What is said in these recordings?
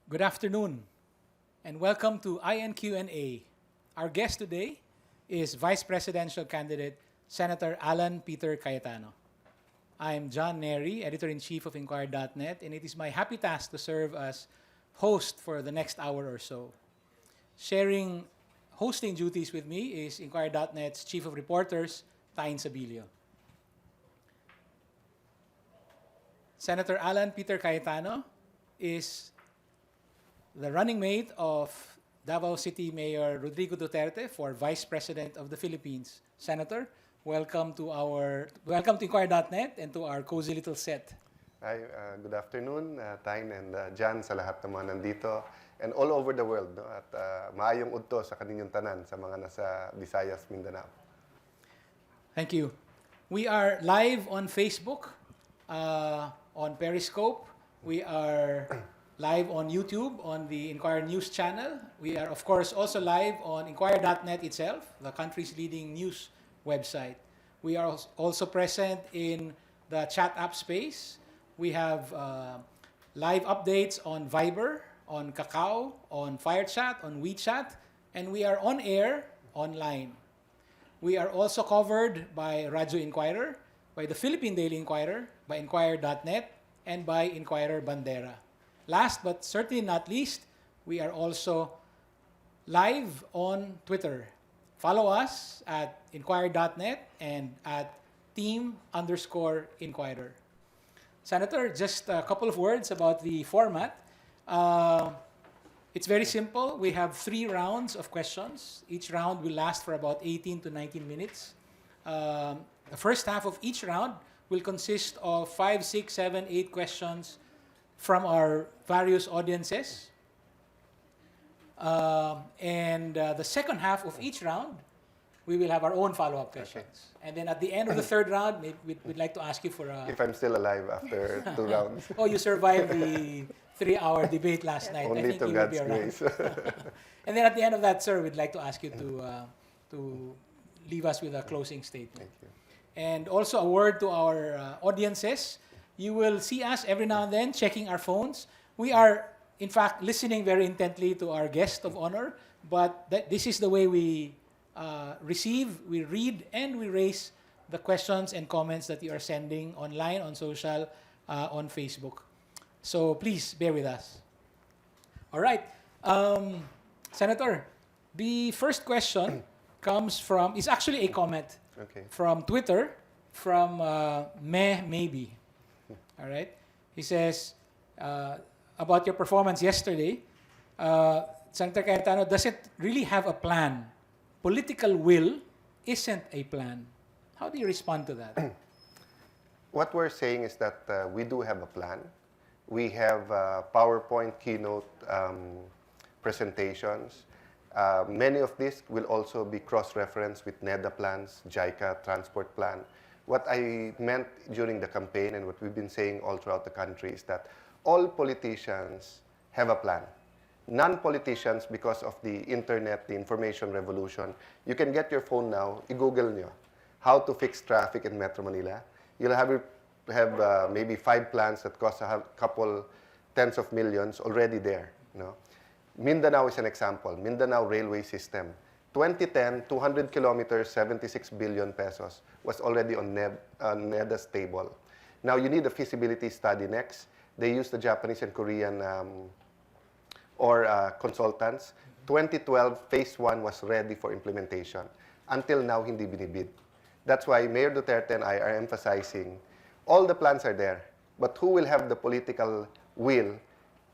Good afternoon, and welcome to INQA. Our guest today is Vice Presidential Candidate Senator Alan Peter Cayetano. I'm John Neri, Editor-in-Chief of INQUIRER.net, and it is my happy task to serve as host for the next hour or so. Sharing hosting duties with me is INQUIRER.net's Chief of Reporters, Tain Sabilio. Senator Alan Peter Cayetano is the running mate of Davao City Mayor Rodrigo Duterte for Vice President of the Philippines. Senator, welcome to INQUIRER.net and to our cozy little set. Hi, good afternoon, Tain and Jan, sa lahat ng mga nandito and all over the world. No? At maayong udto sa kaninyong tanan sa mga nasa Visayas, Mindanao. Thank you. We are live on Facebook, on Periscope. We are live on YouTube, on the Inquirer News channel. We are, of course, also live on INQUIRER.net itself, the country's leading news website. We are also present in the chat app space. We have live updates on Viber, on Kakao, on FireChat, on WeChat, and we are on air online. We are also covered by Radyo Inquirer, by the Philippine Daily Inquirer, by INQUIRER.net, and by Inquirer Bandera. Last but certainly not least, we are also live on Twitter. Follow us at INQUIRER.net and at team_Inquirer. Senator, just a couple of words about the format. It's very simple. We have 3 rounds of questions. Each round will last for about 18 to 19 minutes. The first half of each round will consist of 5, 6, 7, 8 questions from our various audiences. And the second half of each round, we will have our own follow-up questions. Okay. And then at the end of the third round, we'd like to ask you for a... If I'm still alive after 2 rounds. Oh, you survived the 3-hour debate last night. Only I think to you God's will be around. grace. And then at the end of that, sir, we'd like to ask you to leave us with a closing statement. Thank you. And also a word to our audiences. You will see us every now and then checking our phones. We are, in fact, listening very intently to our guest of honor, but this is the way we receive, we read, and we raise the questions and comments that you are sending online, on social, on Facebook. So please bear with us. All right. Senator, the first question is actually a comment from Twitter from Maybe. All right. He says, about your performance yesterday, Senator Cayetano doesn't really have a plan. Political will isn't a plan. How do you respond to that? What we're saying is that we do have a plan. We have PowerPoint keynote presentations. Many of these will also be cross-referenced with NEDA plans, JICA transport plan. What I meant during the campaign and what we've been saying all throughout the country is that all politicians have a plan. Non-politicians, because of the internet, the information revolution, you can get your phone now, i-Google nyo, how to fix traffic in Metro Manila. You'll have maybe 5 plans that cost a couple tens of millions already there. You know? Mindanao is an example. Mindanao railway system. 2010, 200 kilometers, 76 billion pesos was already on NEDA's table. Now you need a feasibility study next. They use the Japanese and Korean consultants. 2012, phase 1 was ready for implementation. Until now, hindi binibid. That's why Mayor Duterte and I are emphasizing all the plans are there, but who will have the political will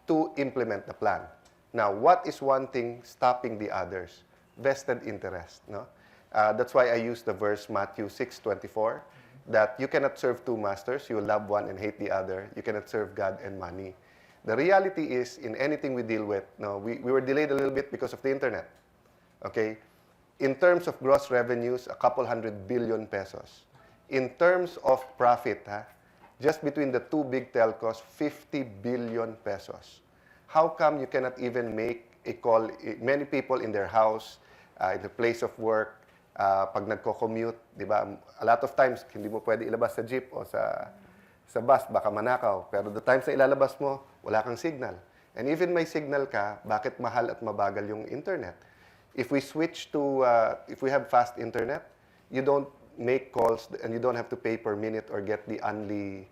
to implement the plan? Now, what is one thing stopping the others? Vested interest. No? That's why I use the verse Matthew 6:24, that you cannot serve 2 masters. You will love one and hate the other. You cannot serve God and money. The reality is, in anything we deal with, no, we were delayed a little bit because of the internet. Okay? In terms of gross revenues, a couple 100 billion pesos. In terms of profit, just between the 2 big telcos, 50 billion pesos. How come you cannot even make a call? Many people in their house, in the place of work, pag nagko-commute, di ba? A lot of times, hindi mo pwede ilabas sa jeep o sa bus, baka manakaw. Pero the times na ilalabas mo, wala kang signal. And even may signal ka, bakit mahal at mabagal yung internet? If we switch to, if we have fast internet, you don't make calls and you don't have to pay per minute or get the only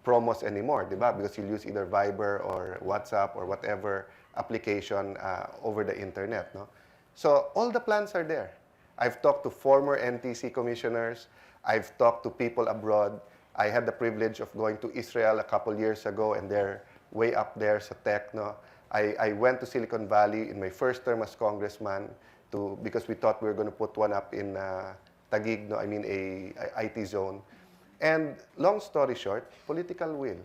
promos anymore, di ba? Because you'll use either Viber or WhatsApp or whatever application over the internet, no? So all the plans are there. I've talked to former NTC commissioners. I've talked to people abroad. I had the privilege of going to Israel a couple years ago, and they're way up there sa tech, no? I went to Silicon Valley in my first term as congressman because we thought we were going to put one up in Taguig, no? I mean a IT zone. And long story short, political will.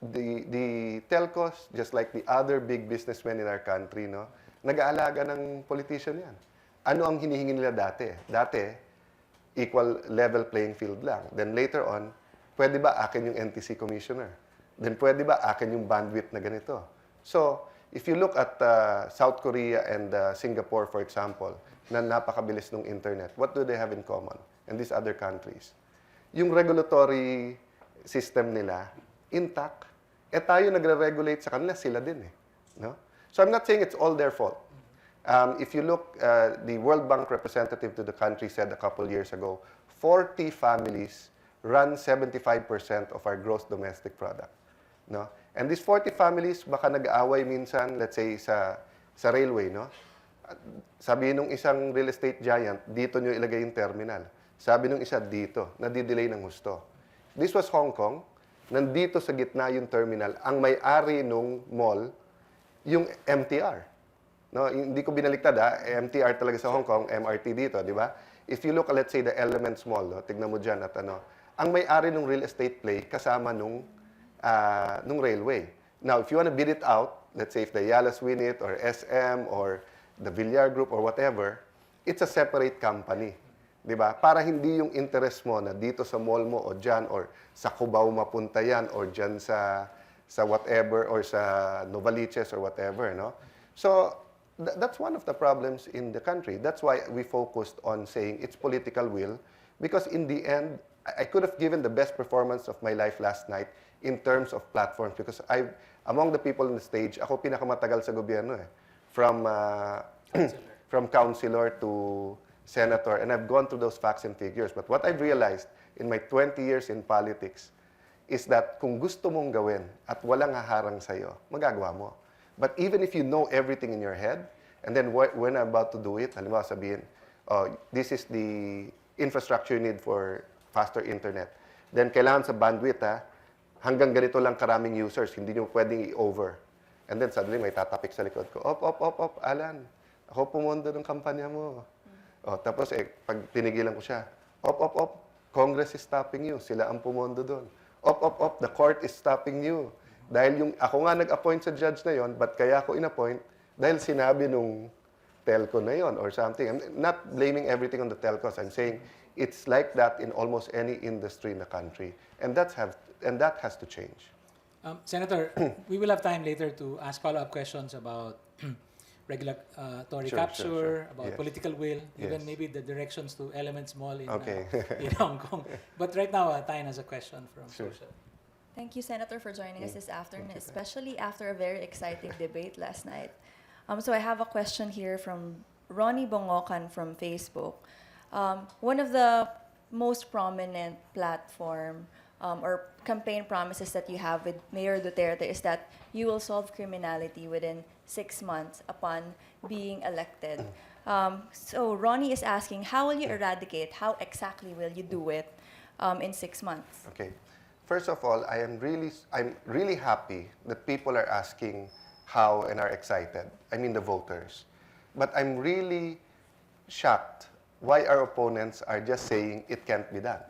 The telcos, just like the other big businessmen in our country, no, nag-aalaga ng politician yan. Ano ang hinihingi nila dati? Dati, equal level playing field lang. Then later on, pwede ba akin yung NTC commissioner? Then pwede ba akin yung bandwidth na ganito? So, if you look at South Korea and Singapore, for example, na napakabilis ng internet, what do they have in common? And these other countries? Yung regulatory system nila, intact. Eh tayo nagre-regulate sa kanila, sila din eh. No? So I'm not saying it's all their fault. If you look, the World Bank representative to the country said a couple years ago, 40 families run 75% of our gross domestic product. No? And these 40 families, baka nag-aaway minsan, let's say, sa railway, no? Sabi nung isang real estate giant, dito nyo ilagay yung terminal. Sabi nung isa, dito, nadidelay ng husto. This was Hong Kong. Nandito sa gitna yung terminal. Ang may-ari nung mall, yung MTR. No, hindi ko binaliktad, MTR talaga sa Hong Kong, MRT dito, di ba? If you look, let's say, the Elements Mall, no? Tignan mo dyan at ano, ang may-ari nung real estate play kasama nung railway. Now, if you want to bid it out, let's say if the Yalas win it, or SM, or the Villar Group, or whatever, it's a separate company. Di ba? Para hindi yung interest mo na dito sa mall mo, o dyan, or sa Cubao mapunta yan, or dyan sa whatever, or sa Novaliches, or whatever, no? So, that's one of the problems in the country. That's why we focused on saying it's political will, because in the end, I could have given the best performance of my life last night in terms of platforms, because among the people on the stage, ako pinakamatagal sa gobyerno eh. From councilor to senator, and I've gone through those facts and figures. But what I've realized in my 20 years in politics is that kung gusto mong gawin at walang haharang sa'yo, magagawa mo. But even if you know everything in your head, and then when I'm about to do it, halimbawa sabihin, oh, this is the infrastructure you need for faster internet. Then kailangan sa bandwidth, hanggang ganito lang karaming users, hindi nyo pwedeng i-over. And then suddenly may tatapik sa likod ko, op, Alan, ako pumondo ng kampanya mo. Oh, tapos pag tinigilan ko siya, op, Congress is stopping you, sila ang pumondo doon. Op, the court is stopping you. Dahil yung ako nga nag-appoint sa judge na yon, but kaya ako in-appoint dahil sinabi nung telco na yon or something. I'm not blaming everything on the telcos. I'm saying it's like that in almost any industry in the country. And that has to change. Senator, we will have time later to ask follow-up questions about regulatory capture, about yes. political will, even Yes. maybe the directions to Elements Mall in, Okay. in Hong Kong. But right now, Tyne has a question from Sure. social. Thank you, Senator, for joining us this afternoon, especially after a very exciting debate last night. So I have a question here from Ronnie Bongocan from Facebook. One of the most prominent platform or campaign promises that you have with Mayor Duterte is that you will solve criminality within 6 months upon being elected. So Ronnie is asking, how will you eradicate? How exactly will you do it in 6 months? Okay. First of all, I'm really happy that people are asking how and are excited. I mean the voters. But I'm really shocked why our opponents are just saying it can't be done.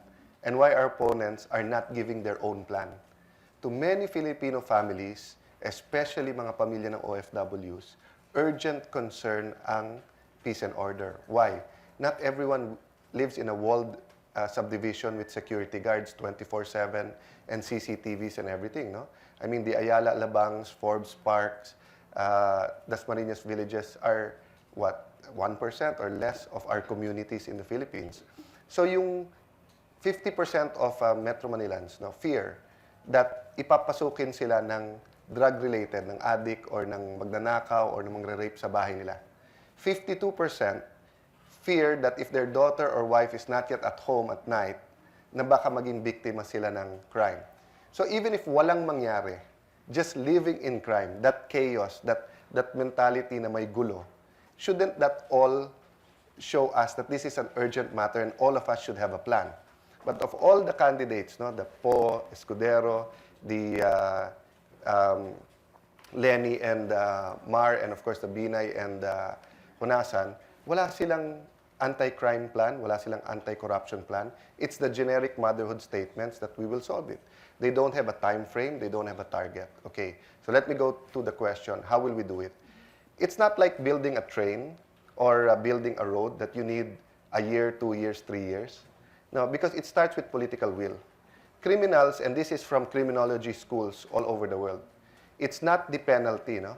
And why our opponents are not giving their own plan. To many Filipino families, especially mga pamilya ng OFWs, urgent concern ang peace and order. Why? Not everyone lives in a walled subdivision with security guards 24/7 and CCTVs and everything, no? I mean, the Ayala Alabangs, Forbes Parks, Dasmariñas villages are, 1% or less of our communities in the Philippines. So yung 50% of Metro Manilans, no, fear that ipapasukin sila ng drug-related, ng addict or ng magnanakaw or ng magre-rape sa bahay nila. 52% fear that if their daughter or wife is not yet at home at night, na baka maging biktima sila ng crime. So even if walang mangyari, just living in crime, that chaos, that mentality na may gulo, shouldn't that all show us that this is an urgent matter and all of us should have a plan? But of all the candidates, no, the Po, Escudero, the Lenny and Mar, and of course the Binay and Hunasan, wala silang anti-crime plan, wala silang anti-corruption plan. It's the generic motherhood statements that we will solve it. They don't have a time frame, they don't have a target. Okay, so let me go to the question, how will we do it? It's not like building a train or building a road that you need a year, 2 years, 3 years. No, because it starts with political will. Criminals, and this is from criminology schools all over the world, it's not the penalty, no?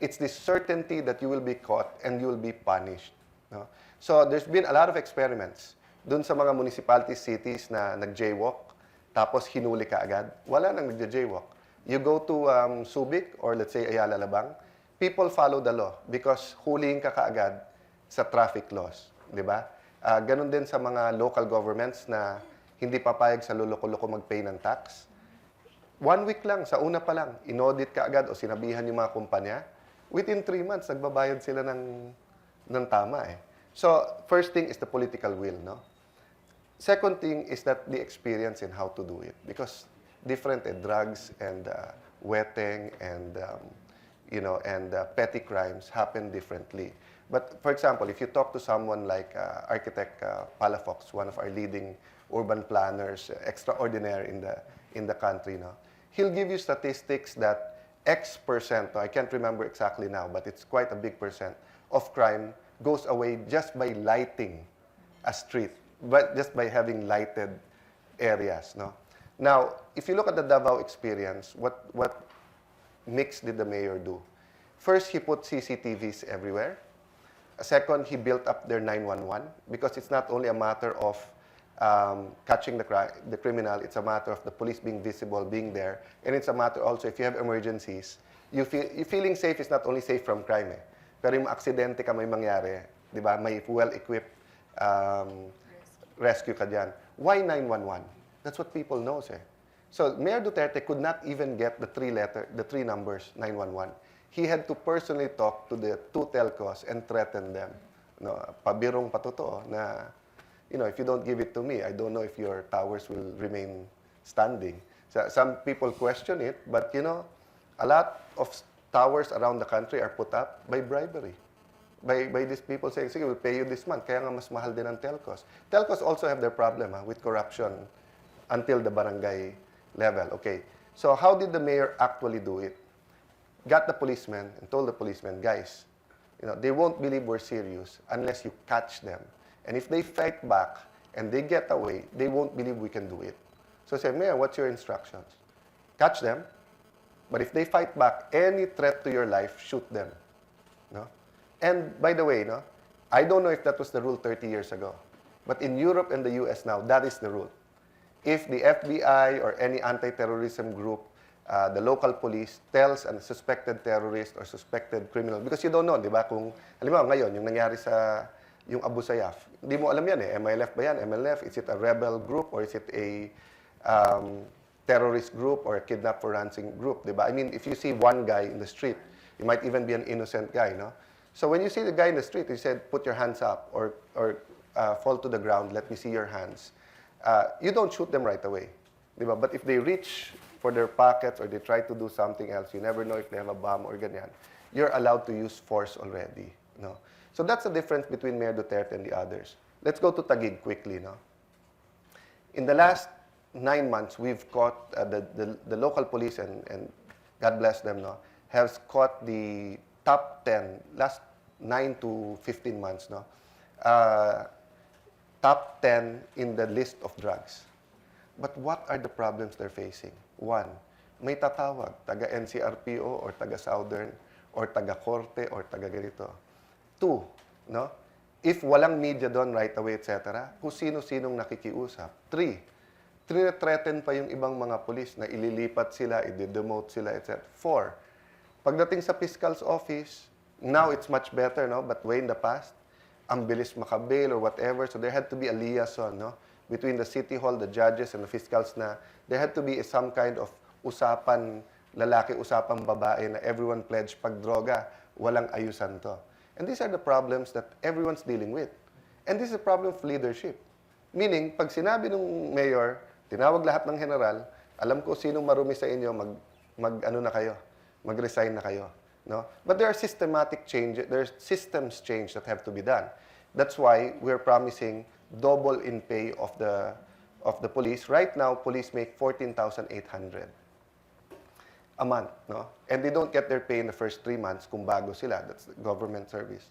It's the certainty that you will be caught and you will be punished. No? So there's been a lot of experiments dun sa mga municipalities, cities na nag-jaywalk, tapos hinuli ka agad. Wala nang nag-jaywalk. You go to Subic or let's say Ayala Labang, people follow the law because huliin ka kaagad sa traffic laws. Di ba? Ganun din sa mga local governments na hindi papayag sa luloko-loko mag-pay ng tax. 1 week lang, sa una pa lang, inaudit ka agad o sinabihan yung mga kumpanya, within 3 months, nagbabayad sila ng tama eh. So, first thing is the political will, no? Second thing is that the experience in how to do it. Because different drugs and wetting and, petty crimes happen differently. But, for example, if you talk to someone like Architect Palafox, one of our leading urban planners, extraordinary in the country, no? He'll give you statistics that X percent, I can't remember exactly now, but it's quite a big percent of crime goes away just by lighting a street, but just by having lighted areas. No? Now, if you look at the Davao experience, what mix did the mayor do? First, he put CCTVs everywhere. Second, he built up their 911 because it's not only a matter of catching the criminal, it's a matter of the police being visible, being there, and it's a matter also if you have emergencies, you feeling safe is not only safe from crime, pero yung aksidente ka may mangyari, di ba? May well-equipped rescue ka dyan. Why 911? That's what people knows eh. So Mayor Duterte could not even get the three numbers 911. He had to personally talk to the 2 telcos and threaten them. No, pabirong patotoo na, if you don't give it to me, I don't know if your towers will remain standing. So, some people question it, but a lot of towers around the country are put up by bribery. By these people saying, sige, we'll pay you this month. Kaya nga mas mahal din ang telcos. Telcos also have their problem with corruption until the barangay level. Okay, so how did the mayor actually do it? Got the policemen and told the policemen, guys, they won't believe we're serious unless you catch them. And if they fight back and they get away, they won't believe we can do it. So say, Mayor, what's your instructions? Catch them, but if they fight back, any threat to your life, shoot them. No? And by the way, I don't know if that was the rule 30 years ago, but in Europe and the US now, that is the rule. If the FBI or any anti-terrorism group, the local police tells a suspected terrorist or suspected criminal, because you don't know, di ba, kung, halimbawa ngayon, yung nangyari sa yung Abu Sayyaf, hindi mo alam yan eh, MLF ba yan? MLF, is it a rebel group or is it a terrorist group or a kidnap for ransom group, di ba? I mean, if you see one guy in the street, it might even be an innocent guy, no? So when you see the guy in the street, he said, put your hands up or fall to the ground, let me see your hands. You don't shoot them right away, di ba? But if they reach for their pockets or they try to do something else, you never know if they have a bomb or ganyan, you're allowed to use force already, no? So that's the difference between Mayor Duterte and the others. Let's go to Taguig quickly, no? In the last 9 months, we've caught the local police and God bless them, no, has caught the top 10 last 9 to 15 months, no, top 10 in the list of drugs. But what are the problems they're facing? One, may tatawag, taga NCRPO or taga Southern or taga Korte or taga ganito. Two, no, if walang media doon right away, etc., kung sino-sinong nakikiusap. Three, Threaten pa yung ibang mga pulis na ililipat sila, i-demote sila, etc. 4, pagdating sa fiscal's office, now it's much better, no? But way in the past, ang bilis makabail or whatever, so there had to be a liaison, no? Between the city hall, the judges, and the fiscals na there had to be some kind of usapan lalaki, usapan babae na everyone pledged pag droga, walang ayusan to. And these are the problems that everyone's dealing with. And this is a problem of leadership. Meaning, pag sinabi ng mayor, tinawag lahat ng general, alam ko sinong marumi sa inyo, mag-ano na kayo, mag-resign na kayo. No? But there are systematic changes, there are systems change that have to be done. That's why we're promising double in pay of the police. Right now, police make 14,800 a month, no? And they don't get their pay in the first 3 months kung bago sila. That's the government service.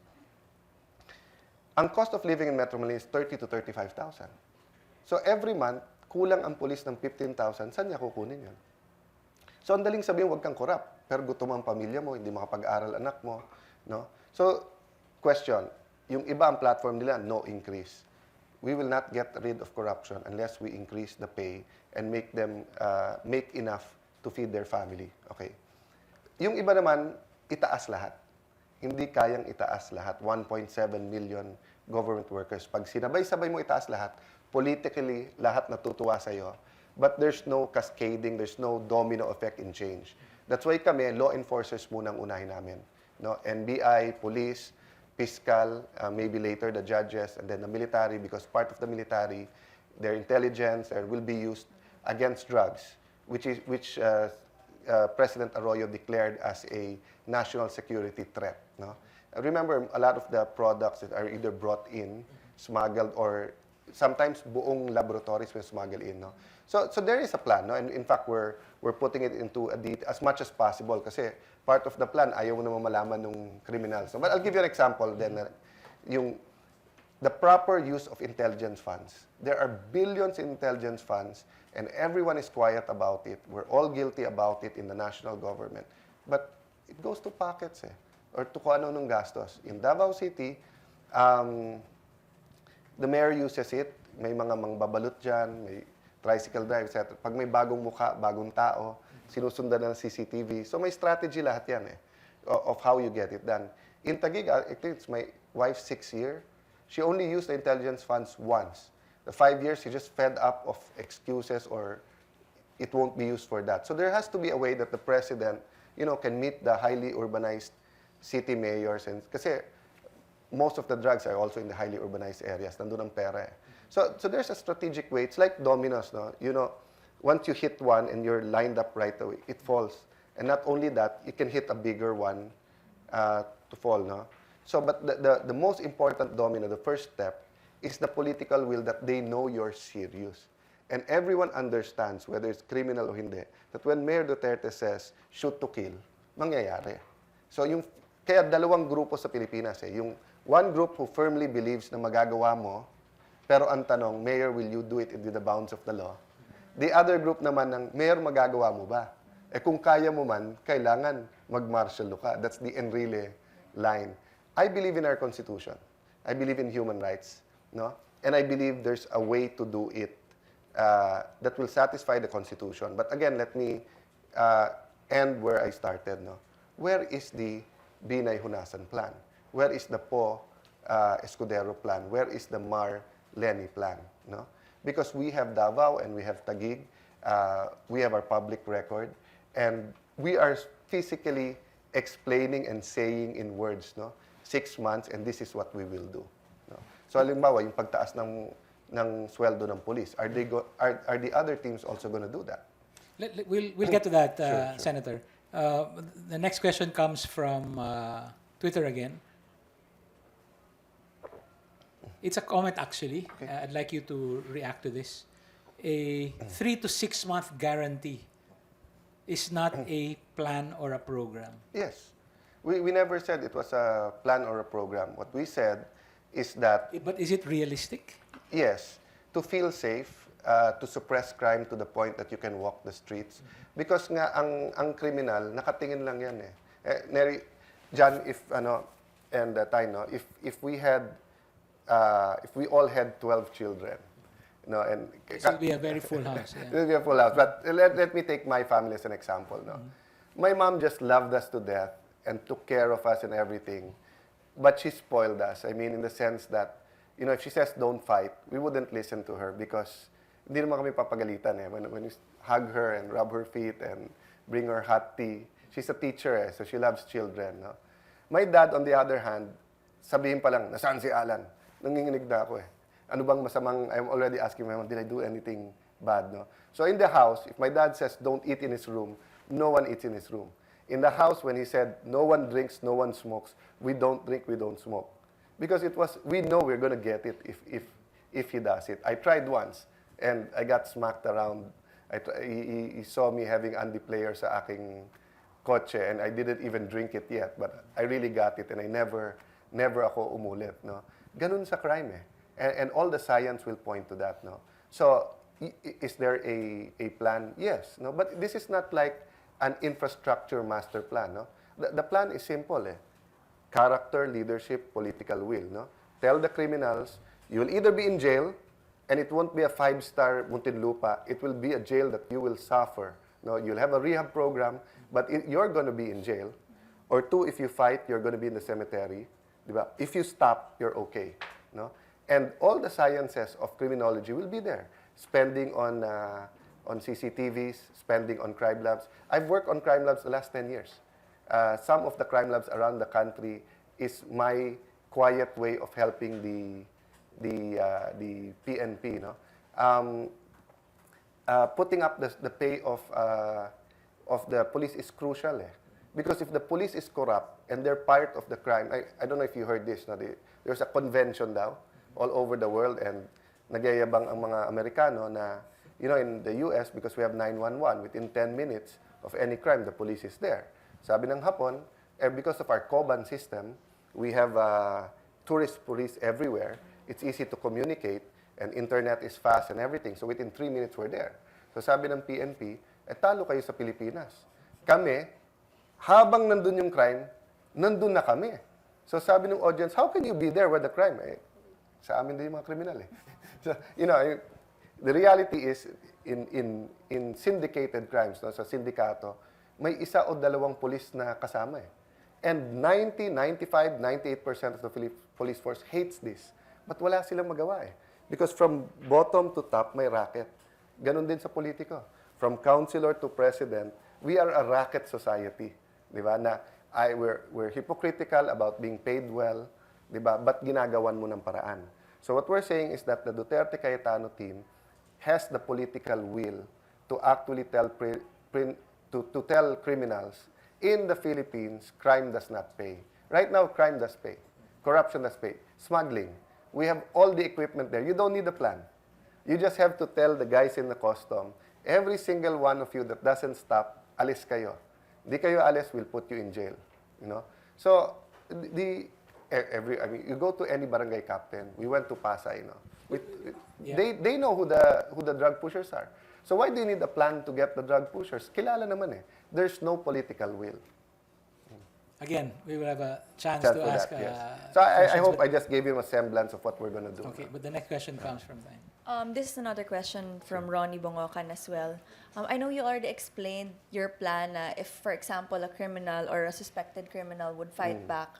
Ang cost of living in Metro Manila is 30 to 35,000. So every month, kulang ang police ng 15,000, saan niya kukunin yun? So ang daling sabihin, huwag kang korap, pero gutom ang pamilya mo, hindi makapag-aral anak mo, no? So, question, yung iba ang platform nila, no increase. We will not get rid of corruption unless we increase the pay and make them make enough to feed their family. Okay. Yung iba naman, itaas lahat. Hindi kayang itaas lahat. 1.7 million government workers. Pag sinabay-sabay mo itaas lahat, politically, lahat natutuwa sa'yo. But there's no cascading, there's no domino effect in change. That's why kami, law enforcers munang unahin namin. No? NBI, police, fiscal, maybe later the judges, and then the military, because part of the military, their intelligence will be used against drugs, which President Arroyo declared as a national security threat. No? Remember, a lot of the products that are either brought in, smuggled, or sometimes buong laboratories will smuggle in. No? So there is a plan. No? And in fact, we're putting it into as much as possible kasi part of the plan, ayaw mo naman malaman ng criminals. So, but I'll give you an example then. The proper use of intelligence funds. There are billions in intelligence funds and everyone is quiet about it. We're all guilty about it in the national government. But it goes to pockets or to kung ano nung gastos. In Davao City, the mayor uses it. May mga mangbabalot dyan, may tricycle drive, etc. Pag may bagong mukha, bagong tao, sinusundan ng CCTV. So may strategy lahat yan of how you get it done. In Taguig, I think it's my wife's 6th year. She only used the intelligence funds once. The 5 years, she just fed up of excuses or it won't be used for that. So there has to be a way that the president, can meet the highly urbanized city mayors. And kasi most of the drugs are also in the highly urbanized areas. Nandun ang pera. So there's a strategic way. It's like dominoes, no? Once you hit one and you're lined up right away, it falls. And not only that, you can hit a bigger one to fall, no? So, but the most important domino, the first step, is the political will that they know you're serious. And everyone understands, whether it's criminal o hindi, that when Mayor Duterte says, shoot to kill, mangyayari. So, kaya dalawang grupo sa Pilipinas. Yung one group who firmly believes na magagawa mo, pero ang tanong, Mayor, will you do it within the bounds of the law? The other group naman ng, Mayor, magagawa mo ba? Kung kaya mo man, kailangan mag-martial law ka. That's the Enrile line. I believe in our Constitution. I believe in human rights. No? And I believe there's a way to do it that will satisfy the Constitution. But again, let me end where I started. No? Where is the Binay Hunasan plan? Where is the Po Escudero plan? Where is the Mar Leni plan? No? Because we have Davao and we have Taguig. We have our public record. And we are physically explaining and saying in words, no? 6 months and this is what we will do. No? So halimbawa, yung pagtaas ng sweldo ng police, are the other teams also going to do that? We'll get to that, Sure. Senator. The next question comes from Twitter again. It's a comment, actually. Okay. I'd like you to react to this. A 3 to 6 month guarantee is not a plan or a program. Yes. We never said it was a plan or a program. What we said is that, But is it realistic? yes, to feel safe, to suppress crime to the point that you can walk the streets. Because nga, ang kriminal, nakatingin lang yan Neri, John, and Taino, if we all had 12 children, No, and This will be a very full house. it Yeah. will be a full house. But let me take my family as an example. No, my mom just loved us to death and took care of us and everything, but she spoiled us. I mean, in the sense that, you know, if she says don't fight, we wouldn't listen to her because hindi naman kami papagalitan eh. When you hug her and rub her feet and bring her hot tea, she's a teacher eh, so she loves children. No? My dad, on the other hand, sabihin pa lang, nasaan si Alan? Nanginginig na ako eh. Ano bang masamang, I'm already asking my mom, did I do anything bad? No? So in the house, if my dad says don't eat in his room, no one eats in his room. In the house, when he said no one drinks, no one smokes, we don't drink, we don't smoke. Because it was, we know we're going to get it if he does it. I tried once, and I got smacked around. He saw me having Andy player sa aking kotse, and I didn't even drink it yet, but I really got it, and I never ako umulit. No? Ganun sa crime eh. And all the science will point to that. No? So, is there a plan? Yes. No? But this is not like an infrastructure master plan. No? The plan is simple. Eh? Character, leadership, political will. No? Tell the criminals, you will either be in jail, and it won't be a 5-star Muntinlupa. It will be a jail that you will suffer. No? You'll have a rehab program, but you're going to be in jail. Or 2, if you fight, you're going to be in the cemetery. Diba? If you stop, you're okay. No? And all the sciences of criminology will be there. Spending on CCTVs, spending on crime labs. I've worked on crime labs the last 10 years. Some of the crime labs around the country is my quiet way of helping the PNP. No? Putting up the pay of the police is crucial. Eh? Because if the police is corrupt and they're part of the crime, I don't know if you heard this. No? There's a convention now all over the world, and nagyayabang ang mga Amerikano na, you know, in the US, because we have 911, within 10 minutes of any crime, the police is there. Sabi ng Hapon, because of our Koban system, we have tourist police everywhere. It's easy to communicate, and internet is fast and everything. So within 3 minutes, we're there. So sabi ng PNP, talo kayo sa Pilipinas. Kami, habang nandun yung crime, nandun na kami. So sabi ng audience, how can you be there where the crime? Sa amin din yung mga kriminal eh. So, you know, the reality is, in syndicated crimes, no, sa sindikato, may isa o dalawang pulis na kasama eh. And 90, 95, 98% of the police force hates this. But wala silang magawa eh. Because from bottom to top, may racket. Ganon din sa politiko. From councilor to president, we are a racket society. Di ba? Na we're hypocritical about being paid well, di ba? But ginagawan mo ng paraan. So what we're saying is that the Duterte Cayetano team has the political will to actually tell tell criminals in the Philippines, crime does not pay. Right now, crime does pay. Corruption does pay. Smuggling. We have all the equipment there. You don't need a plan. You just have to tell the guys in the custom, every single one of you that doesn't stop, alis kayo. Di kayo alis, we'll put you in jail. You know? So, you go to any barangay captain. We went to Pasay, you know. They know who the drug pushers are. So why do you need a plan to get the drug pushers? Kilala naman eh. There's no political will. Again, we will have a chance to ask. Yes. So I hope I just gave him a semblance of what we're going to do. Okay, but the next question comes from time. This is another question from Ronnie Bongocan as well. I know you already explained your plan. If, for example, a criminal or a suspected criminal would fight back,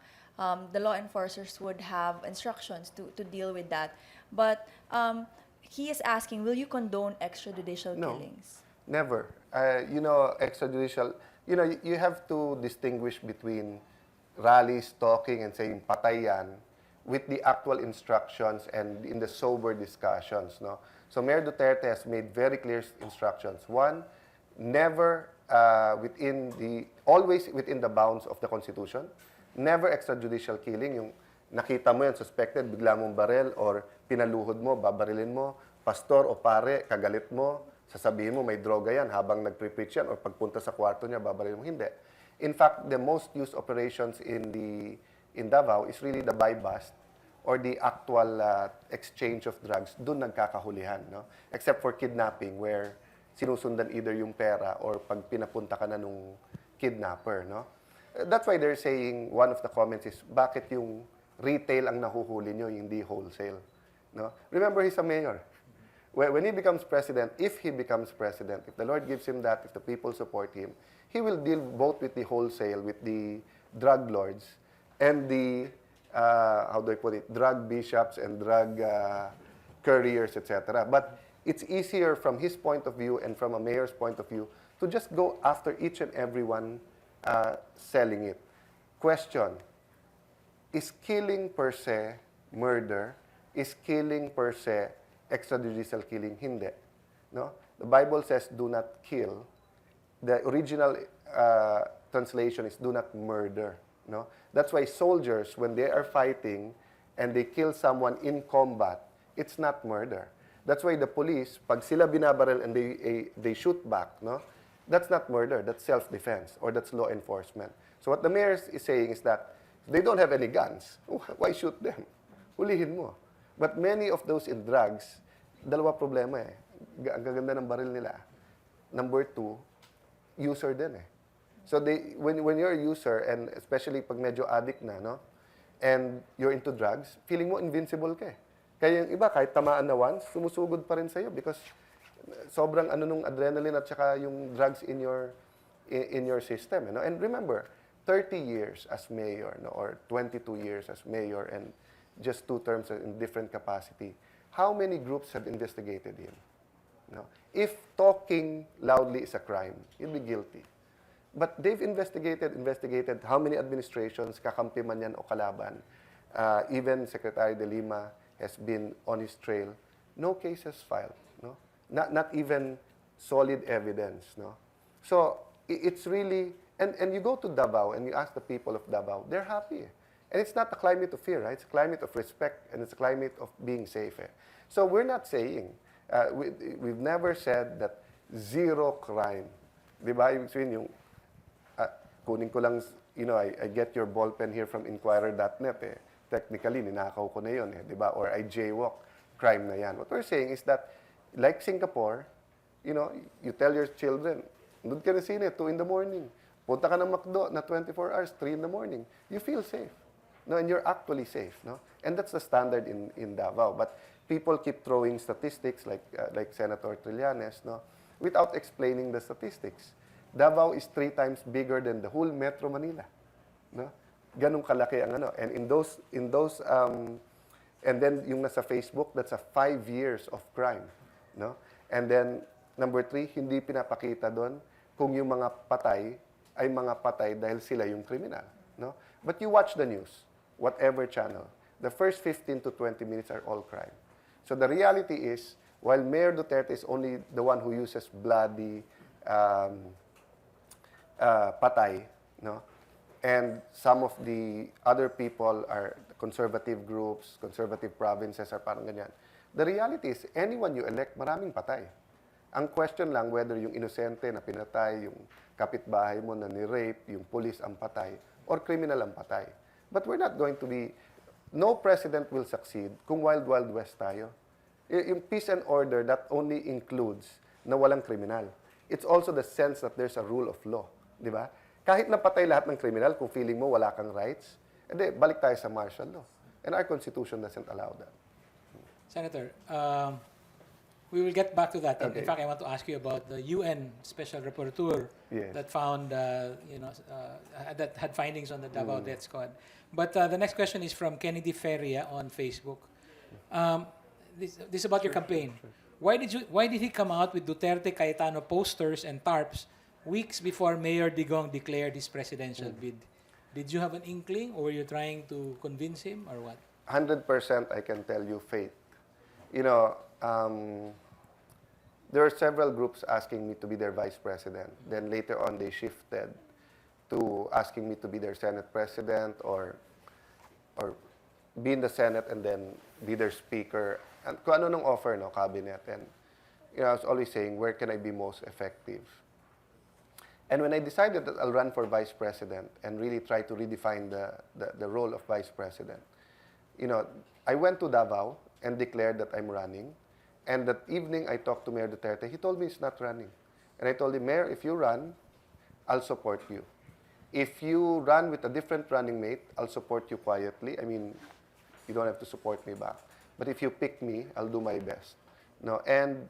the law enforcers would have instructions to deal with that. But he is asking, will you condone extrajudicial killings? Never. You know, extrajudicial, you know, you have to distinguish between rallies, talking, and saying patay yan with the actual instructions and in the sober discussions. No? So Mayor Duterte has made very clear instructions. One, never always within the bounds of the Constitution. Never extrajudicial killing, yung nakita mo yan, suspected, bigla mong barel or pinaluhod mo, babarilin mo, pastor o pare, kagalit mo, sasabihin mo may droga yan habang nagpre-preach yan or pagpunta sa kwarto niya, babarilin mo. Hindi. In fact, the most used operations in Davao is really the buy-bust or the actual exchange of drugs. Doon nagkakahulihan, no? Except for kidnapping where sinusundan either yung pera or pag pinapunta ka na nung kidnapper, no? That's why they're saying, one of the comments is, bakit yung retail ang nahuhuli nyo, hindi wholesale? No? Remember, he's a mayor. when he becomes president, if he becomes president, if the Lord gives him that, if the people support him, he will deal both with the wholesale, with the drug lords, and the, how do I put it, drug bishops and drug couriers, etc. But it's easier from his point of view and from a mayor's point of view to just go after each and every one selling it. Question, is killing per se murder? Is killing per se extrajudicial killing? Hindi. No? The Bible says, do not kill. The original translation is, do not murder. No? That's why soldiers, when they are fighting and they kill someone in combat, it's not murder. That's why the police, pag sila binabaril and they shoot back, no? That's not murder, that's self-defense, or that's law enforcement. So what the mayor is saying is that they don't have any guns. Why shoot them? Hulihin mo. But many of those in drugs, dalawa problema eh. Ang gaganda ng baril nila. Number two, user din eh. So when you're a user, and especially pag medyo addict na, no? And you're into drugs, feeling mo invincible ka eh. Kaya yung iba, kahit tamaan na once, sumusugod pa rin sa'yo because sobrang ano nung adrenaline at saka yung drugs in your system. You know? And remember, 30 years as mayor, no? Or 22 years as mayor and just 2 terms in different capacity, how many groups have investigated him? No? If talking loudly is a crime, he'll be guilty. But they've investigated how many administrations, kakampi man yan o kalaban. Even Secretary De Lima has been on his trail. No cases filed. No? Not even solid evidence. No? So it's really, and you go to Davao and you ask the people of Davao, they're happy. And it's not a climate of fear, right? It's a climate of respect and it's a climate of being safe. So we're not saying, we've never said that zero crime. Di ba? Ibig sabihin yung, kunin ko lang, you know, I get your ball pen here from INQUIRER.net eh. Technically, ninakaw ko na yun eh, di ba? Or I jaywalk, crime na yan. What we're saying is that, like Singapore, you know, you tell your children, doon ka na sine, 2 in the morning. Punta ka ng McDo na 24 hours, 3 in the morning. You feel safe. No, and you're actually safe. No? And that's the standard in Davao. But people keep throwing statistics like Senator Trillanes, no, without explaining the statistics. Davao is 3 times bigger than the whole Metro Manila. No? Ganong kalaki ang ano. And in those and then yung nasa Facebook, that's a 5 years of crime. No? And then, number 3, hindi pinapakita doon kung yung mga patay ay mga patay dahil sila yung kriminal. No? But you watch the news, whatever channel, the first 15 to 20 minutes are all crime. So the reality is, while Mayor Duterte is only the one who uses bloody patay, no? And some of the other people are conservative groups, conservative provinces are parang ganyan. The reality is, anyone you elect, maraming patay. Ang question lang whether yung inosente na pinatay, yung kapitbahay mo na ni-rape, yung police ang patay, or criminal ang patay. But we're not going to be, no president will succeed kung wild, wild west tayo. Yung peace and order, that only includes na walang kriminal. It's also the sense that there's a rule of law. Di ba? Kahit napatay lahat ng kriminal, kung feeling mo wala kang rights, edi, balik tayo sa martial law. And our Constitution doesn't allow that. Senator, we will get back to that. Okay. In fact, I want to ask you about the UN Special Rapporteur Yes. that found, that had findings on the Davao Death Squad. But the next question is from Kennedy Feria on Facebook. This is about your campaign. Why did he come out with Duterte Cayetano posters and tarps weeks before Mayor Digong declared his presidential bid? Did you have an inkling, or were you trying to convince him, or what? 100% I can tell you faith. You know, there are several groups asking me to be their vice president. Then later on, they shifted to asking me to be their Senate president or be in the Senate and then be their speaker. And kung ano nung offer, no, cabinet. And you know, I was always saying, where can I be most effective? And when I decided that I'll run for vice president and really try to redefine the role of vice president, you know, I went to Davao and declared that I'm running. And that evening, I talked to Mayor Duterte. He told me he's not running. And I told him, Mayor, if you run, I'll support you. If you run with a different running mate, I'll support you quietly. I mean, you don't have to support me back. But if you pick me, I'll do my best. No, and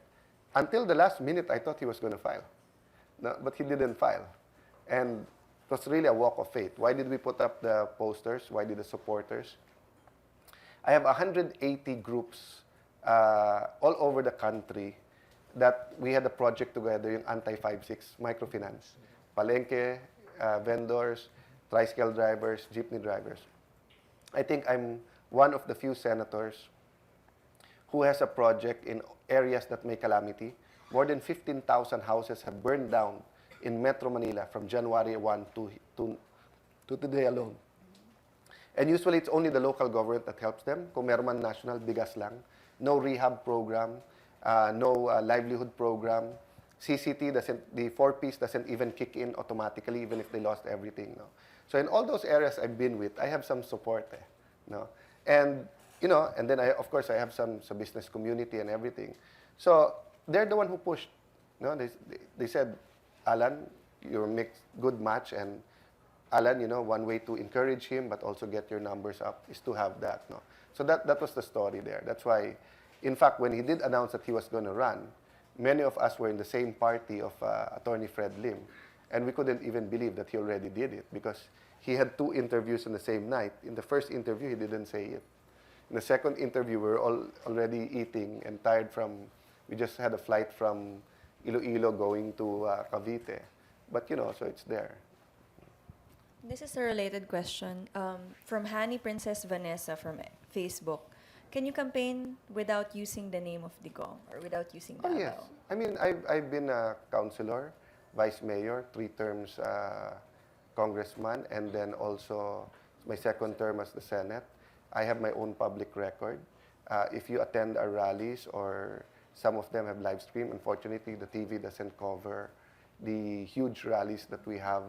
until the last minute, I thought he was going to file. No, but he didn't file. And it was really a walk of faith. Why did we put up the posters? Why did the supporters? I have 180 groups all over the country that we had a project together, yung anti-5-6 microfinance. Palengke, vendors, tricycle drivers, jeepney drivers. I think I'm one of the few senators who has a project in areas that may calamity. More than 15,000 houses have burned down in Metro Manila from January 1 to today alone. And usually it's only the local government that helps them. Kung meron man national, bigas lang. No rehab program, no livelihood program. CCT doesn't, the 4-piece doesn't even kick in automatically, even if they lost everything. No? So in all those areas I've been with, I have some support. No? And, and then of course I have some business community and everything. So they're the one who pushed. No? They said, Alan, you make good match, and Alan, one way to encourage him but also get your numbers up is to have that. No? So that was the story there. That's why, in fact, when he did announce that he was going to run, many of us were in the same party of Attorney Fred Lim, and we couldn't even believe that he already did it because he had 2 interviews in the same night. In the first interview, he didn't say it. In the second interview, we were all already eating and tired we just had a flight from Iloilo going to Cavite. But, so it's there. This is a related question from Hani Princess Vanessa from Facebook. Can you campaign without using the name of Digong or without using Davao? Oh, yes. I mean, I've been a councilor, vice mayor, 3 terms congressman, and then also my second term as the Senate. I have my own public record. If you attend our rallies, or some of them have live stream, unfortunately, the TV doesn't cover the huge rallies that we have,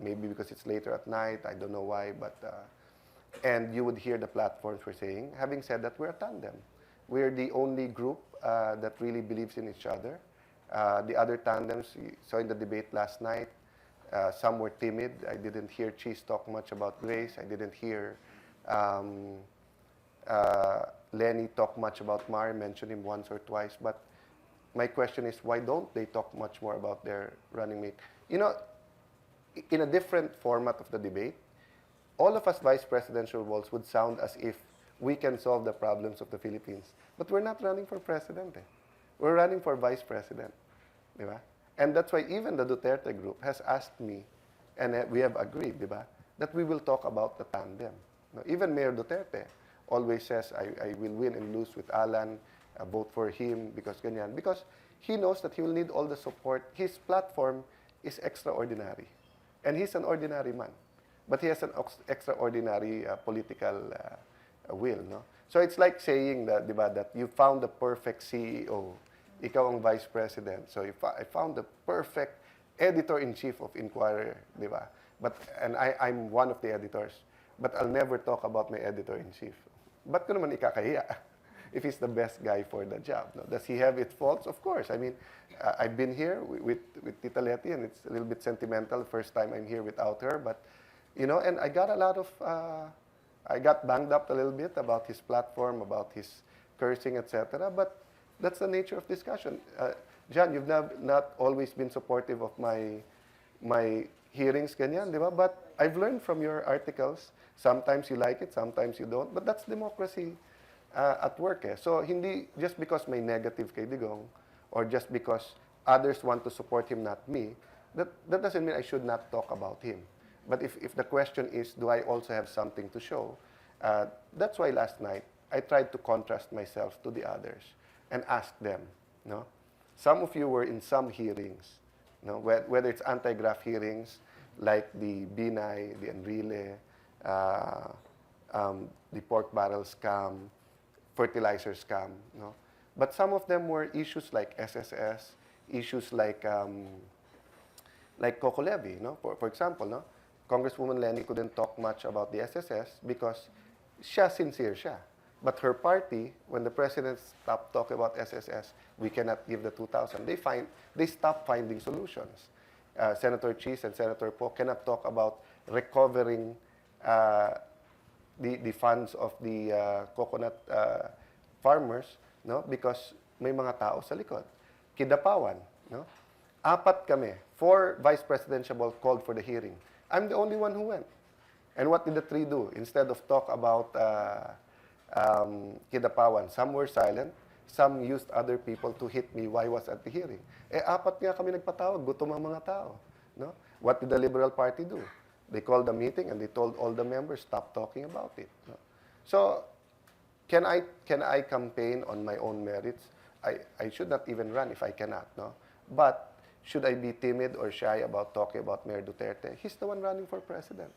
maybe because it's later at night, I don't know why, but and you would hear the platforms we're saying. Having said that, we're a tandem. We're the only group that really believes in each other. The other tandems, you saw in the debate last night, some were timid. I didn't hear Cheese talk much about Grace. I didn't hear Lenny talk much about Mar, mention him once or twice. But my question is, why don't they talk much more about their running mate? In a different format of the debate, all of us vice presidential roles would sound as if we can solve the problems of the Philippines. But we're not running for president. We're running for vice president. Diba? And that's why even the Duterte group has asked me, and we have agreed, diba, that we will talk about the tandem. Even Mayor Duterte always says, I will win and lose with Alan, vote for him, because ganyan. Because he knows that he will need all the support. His platform is extraordinary. And he's an ordinary man. But he has an extraordinary political will. No? So it's like saying that, diba, that you found the perfect CEO, ikaw ang vice president. So I found the perfect editor-in-chief of Inquirer, diba? And I'm one of the editors. But I'll never talk about my editor-in-chief. Ba't ko naman ikakahiya if he's the best guy for the job? No? Does he have its faults? Of course. I mean, I've been here with Tita Letty, and it's a little bit sentimental. First time I'm here without her. But, and I got a lot of, I got banged up a little bit about his platform, about his cursing, etc. But that's the nature of discussion. John, you've not always been supportive of my hearings, ganyan, di ba? But I've learned from your articles. Sometimes you like it, sometimes you don't. But that's democracy at work. So hindi just because may negative kay Digong, or just because others want to support him, not me, that doesn't mean I should not talk about him. But if the question is, do I also have something to show? That's why last night I tried to contrast myself to the others and ask them. No? Some of you were in some hearings, no? Whether it's anti-graft hearings, like the Binay, the Enrile, the pork barrel scam, fertilizer scam. No? But some of them were issues like SSS, issues like Coco Levy. No? For example, no? Congresswoman Lenny couldn't talk much about the SSS because sincere siya. But her party, when the president stopped talking about SSS, we cannot give the 2,000. They stopped finding solutions. Senator Cheese and Senator Po cannot talk about recovering the funds of the coconut farmers. no? Because may mga tao sa likod. Kidapawan, no? 4 kami. 4 vice presidential called for the hearing. I'm the only one who went. And what did the 3 do? Instead of talk about Kidapawan, some were silent, some used other people to hit me while I was at the hearing. 4 nga kami nagpatawag, gutom ang mga tao. No? What did the Liberal Party do? They called a meeting and they told all the members, stop talking about it. No? So, can I campaign on my own merits? I should not even run if I cannot. No? But, should I be timid or shy about talking about Mayor Duterte? He's the one running for president.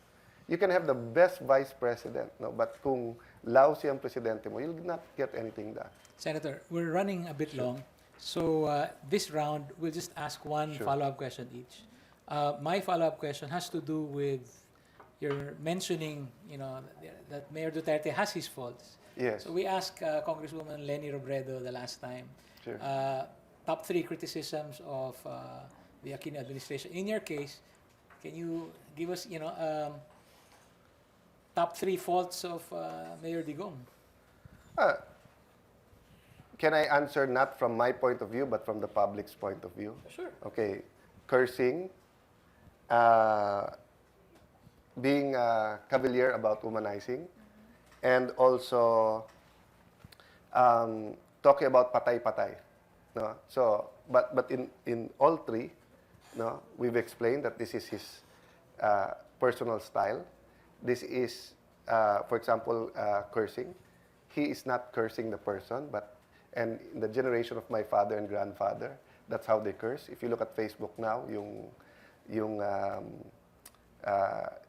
You can have the best vice president, no? But kung lousy ang presidente mo, you'll not get anything done. Senator, we're running a bit long, so this round we'll just ask one follow-up question each. My follow-up question has to do with your mentioning, that Mayor Duterte has his faults. Yes. So we asked Congresswoman Leni Robredo the last time. Sure. Top 3 criticisms of the Aquino administration. In your case, can you give us, top 3 faults of Mayor Digong? Can I answer not from my point of view, but from the public's point of view? Sure. Okay. Cursing, being cavalier about humanizing, and also talking about patay-patay. No? So, but in all 3, no, we've explained that this is his personal style. This is, for example, cursing. He is not cursing the person, and in the generation of my father and grandfather, that's how they curse. If you look at Facebook now, yung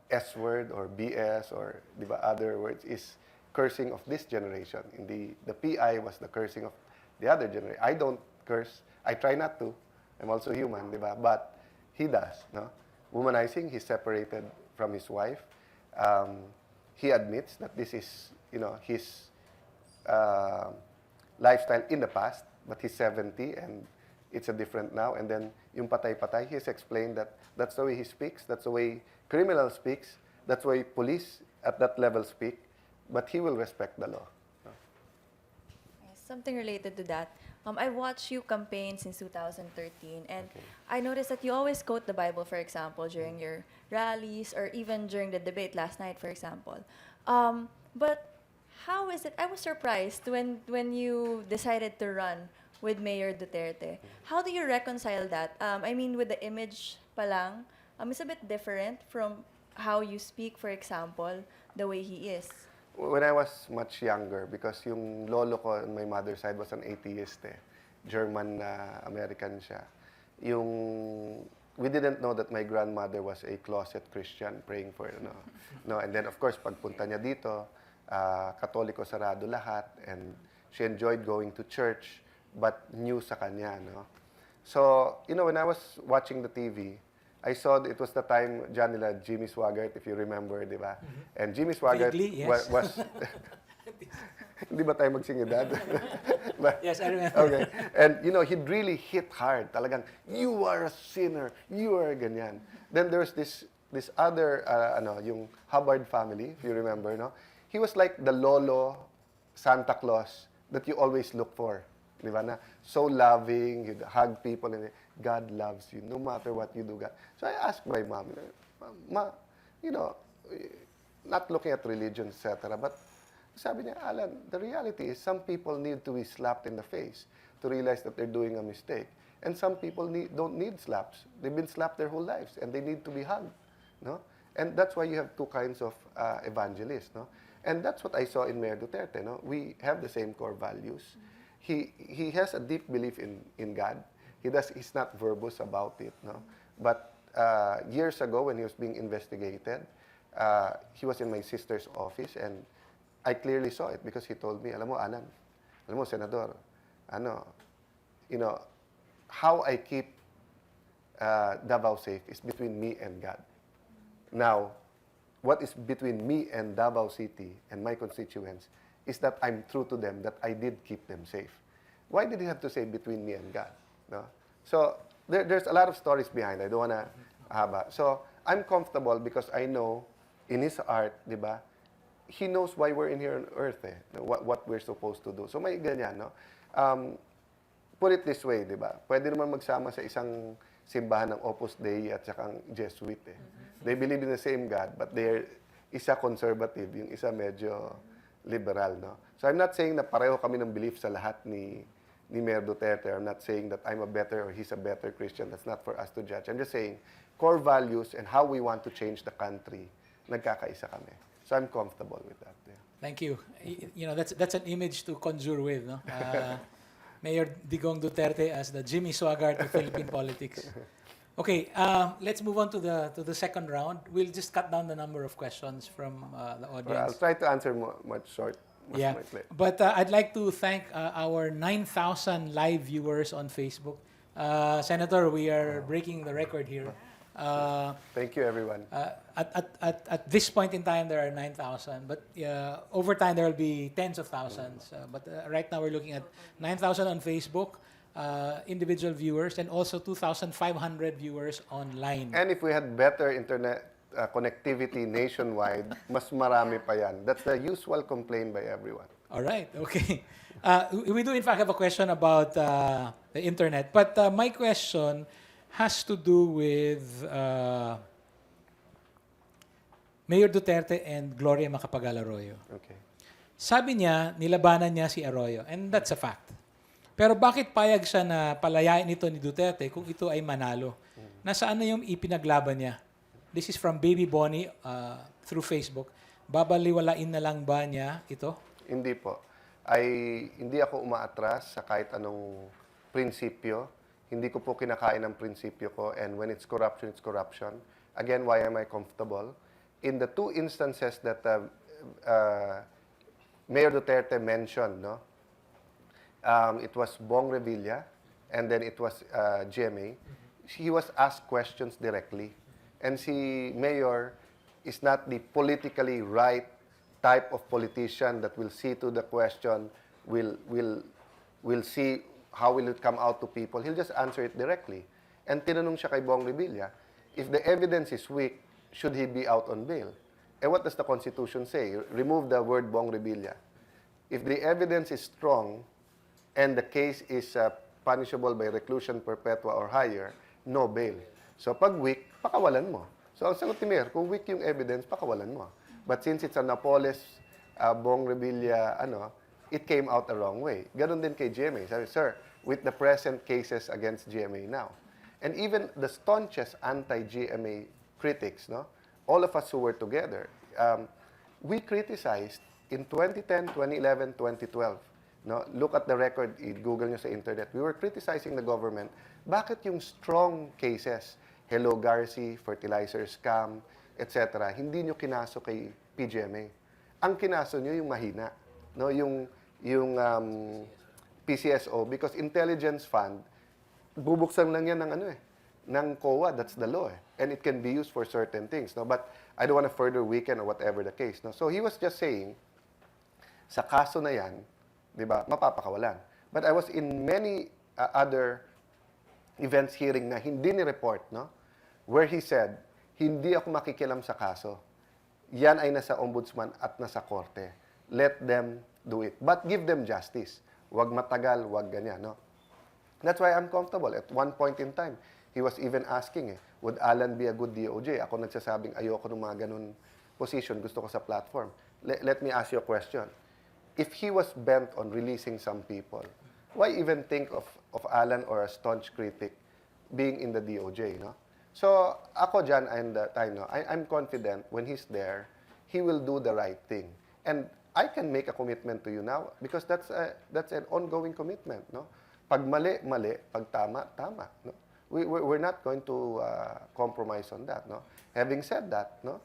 S word or BS or diba, other words is cursing of this generation. In the PI was the cursing of the other generation. I don't curse. I try not to. I'm also human, diba? But he does. No? Womanizing, he's separated from his wife. He admits that this is, his lifestyle in the past, but he's 70 and it's a different now. And then yung patay-patay, he's explained that that's the way he speaks, that's the way criminal speaks, that's the way police at that level speak, but he will respect the law. Something related to that. I've watched you campaign since 2013, and I noticed that you always quote the Bible, for example, during your rallies or even during the debate last night, for example. But how is it? I was surprised when you decided to run with Mayor Duterte. How do you reconcile that? I mean, with the image pa lang, it's a bit different from how you speak, for example, the way he is. When I was much younger, because yung lolo ko on my mother's side was an atheist, German-American siya. We didn't know that my grandmother was a closet Christian praying for, no. And then, of course, pagpunta niya dito, Katoliko sarado lahat, and she enjoyed going to church, but new sa kanya, no. So, when I was watching the TV, I saw it was the time dyan nila Jimmy Swaggart, if you remember, di ba? And Jimmy Swaggart Vaguely, yes. was hindi ba tayo magsingidad? Yes, I remember. Okay. And, he'd really hit hard. Talagang, you are a sinner. You are ganyan. Then there's this other, yung Hubbard family, if you remember, no? He was like the lolo Santa Claus that you always look for. Di ba na? So loving, you'd hug people, and God loves you, no matter what you do, God. So I asked my mom, Ma, not looking at religion, etc., but sabi niya, Alan, the reality is some people need to be slapped in the face to realize that they're doing a mistake. And some people don't need slaps. They've been slapped their whole lives, and they need to be hugged. No? And that's why you have 2 kinds of evangelists. No? And that's what I saw in Mayor Duterte. No? We have the same core values. He has a deep belief in God. He's not verbose about it. No? But years ago, when he was being investigated, he was in my sister's office, and I clearly saw it because he told me, alam mo, Alan, alam mo, Senador, how I keep Davao safe is between me and God. Now, what is between me and Davao City and my constituents is that I'm true to them, that I did keep them safe. Why did he have to say between me and God? No? So, there's a lot of stories behind. I don't want to haba. So, I'm comfortable because I know in his art, di ba, he knows why we're in here on earth, what we're supposed to do. So, may ganyan, no? Um, put it this way, di ba? Pwede naman magsama sa isang simbahan ng Opus Dei at saka Jesuit. Eh. They believe in the same God, but they're isa conservative, yung isa medyo liberal. No? So I'm not saying na pareho kami ng belief sa lahat ni Mayor Duterte. I'm not saying that I'm a better or he's a better Christian. That's not for us to judge. I'm just saying core values and how we want to change the country, nagkakaisa kami. So I'm comfortable with that. Yeah. Thank you. You know, that's an image to conjure with, no? Mayor Digong Duterte as the Jimmy Swaggart of Philippine politics. Okay, let's move on to the second round. We'll just cut down the number of questions from the Well, audience. I'll try to answer much short. Yeah, but I'd like to thank our 9,000 live viewers on Facebook. Senator, we are breaking the record here. Thank you, everyone. At this point in time, there are 9,000, but over time there will be tens of thousands. But right now we're looking at 9,000 on Facebook, individual viewers, and also 2,500 viewers online. And if we had better internet connectivity nationwide, mas marami pa yan. That's the usual complaint by everyone. All right, okay. We do in fact have a question about the internet, but my question has to do with Mayor Duterte and Gloria Macapagal-Arroyo. Okay. Sabi niya, nilabanan niya si Arroyo, and that's a fact. Pero bakit payag siya na palayain ito ni Duterte kung ito ay manalo? Nasaan na yung ipinaglaban niya? This is from Baby Bonnie through Facebook. Babaliwalain na lang ba niya ito? Hindi po. Hindi ako umaatras sa kahit anong prinsipyo. Hindi ko po kinakain ang prinsipyo ko, and when it's corruption, it's corruption. Again, why am I comfortable? In the two instances that Mayor Duterte mentioned, no, it was Bong Revilla, and then it was GMA. He was asked questions directly. And si Mayor is not the politically right type of politician that will see to the question, will see how will it come out to people. He'll just answer it directly. And tinanong siya kay Bong Revilla, if the evidence is weak, should he be out on bail? And what does the Constitution say? Remove the word Bong Revilla. If the evidence is strong and the case is punishable by reclusion perpetua or higher, no bail. So pag weak, pakawalan mo. So ang sagot ni Mayor, kung weak yung evidence, pakawalan mo. But since it's a Napoles, Bong Revilla, it came out the wrong way. Ganon din kay GMA. Sabi, sir, with the present cases against GMA now, and even the staunchest anti-GMA critics, no, all of us who were together, we criticized in 2010, 2011, 2012. No, look at the record, Google nyo sa internet. We were criticizing the government. Bakit yung strong cases, Hello Garci, fertilizer scam, etc., hindi nyo kinaso kay PGMA? Ang kinaso nyo yung mahina, no, yung PCSO, because intelligence fund, bubuksan lang yan ng ng COA, that's the law, and it can be used for certain things, no. But I don't want to further weaken or whatever the case, no. So he was just saying, sa kaso na yan, di ba, mapapakawalan. But I was in many other events hearing na hindi ni-report, no, where he said, hindi ako makikialam sa kaso. Yan ay nasa ombudsman at nasa korte. Let them do it. But give them justice. Wag matagal, wag ganyan, no? That's why I'm comfortable. At one point in time, he was even asking, would Alan be a good DOJ? Ako nagsasabing, ayoko ng mga ganun position. Gusto ko sa platform. Let me ask you a question. If he was bent on releasing some people, why even think of Alan or a staunch critic being in the DOJ, no? So, ako dyan, I'm confident when he's there, he will do the right thing. And I can make a commitment to you now because that's an ongoing commitment, no? Pag mali, mali. Pag tama, tama, no? We're not going to compromise on that, no? Having said that, no,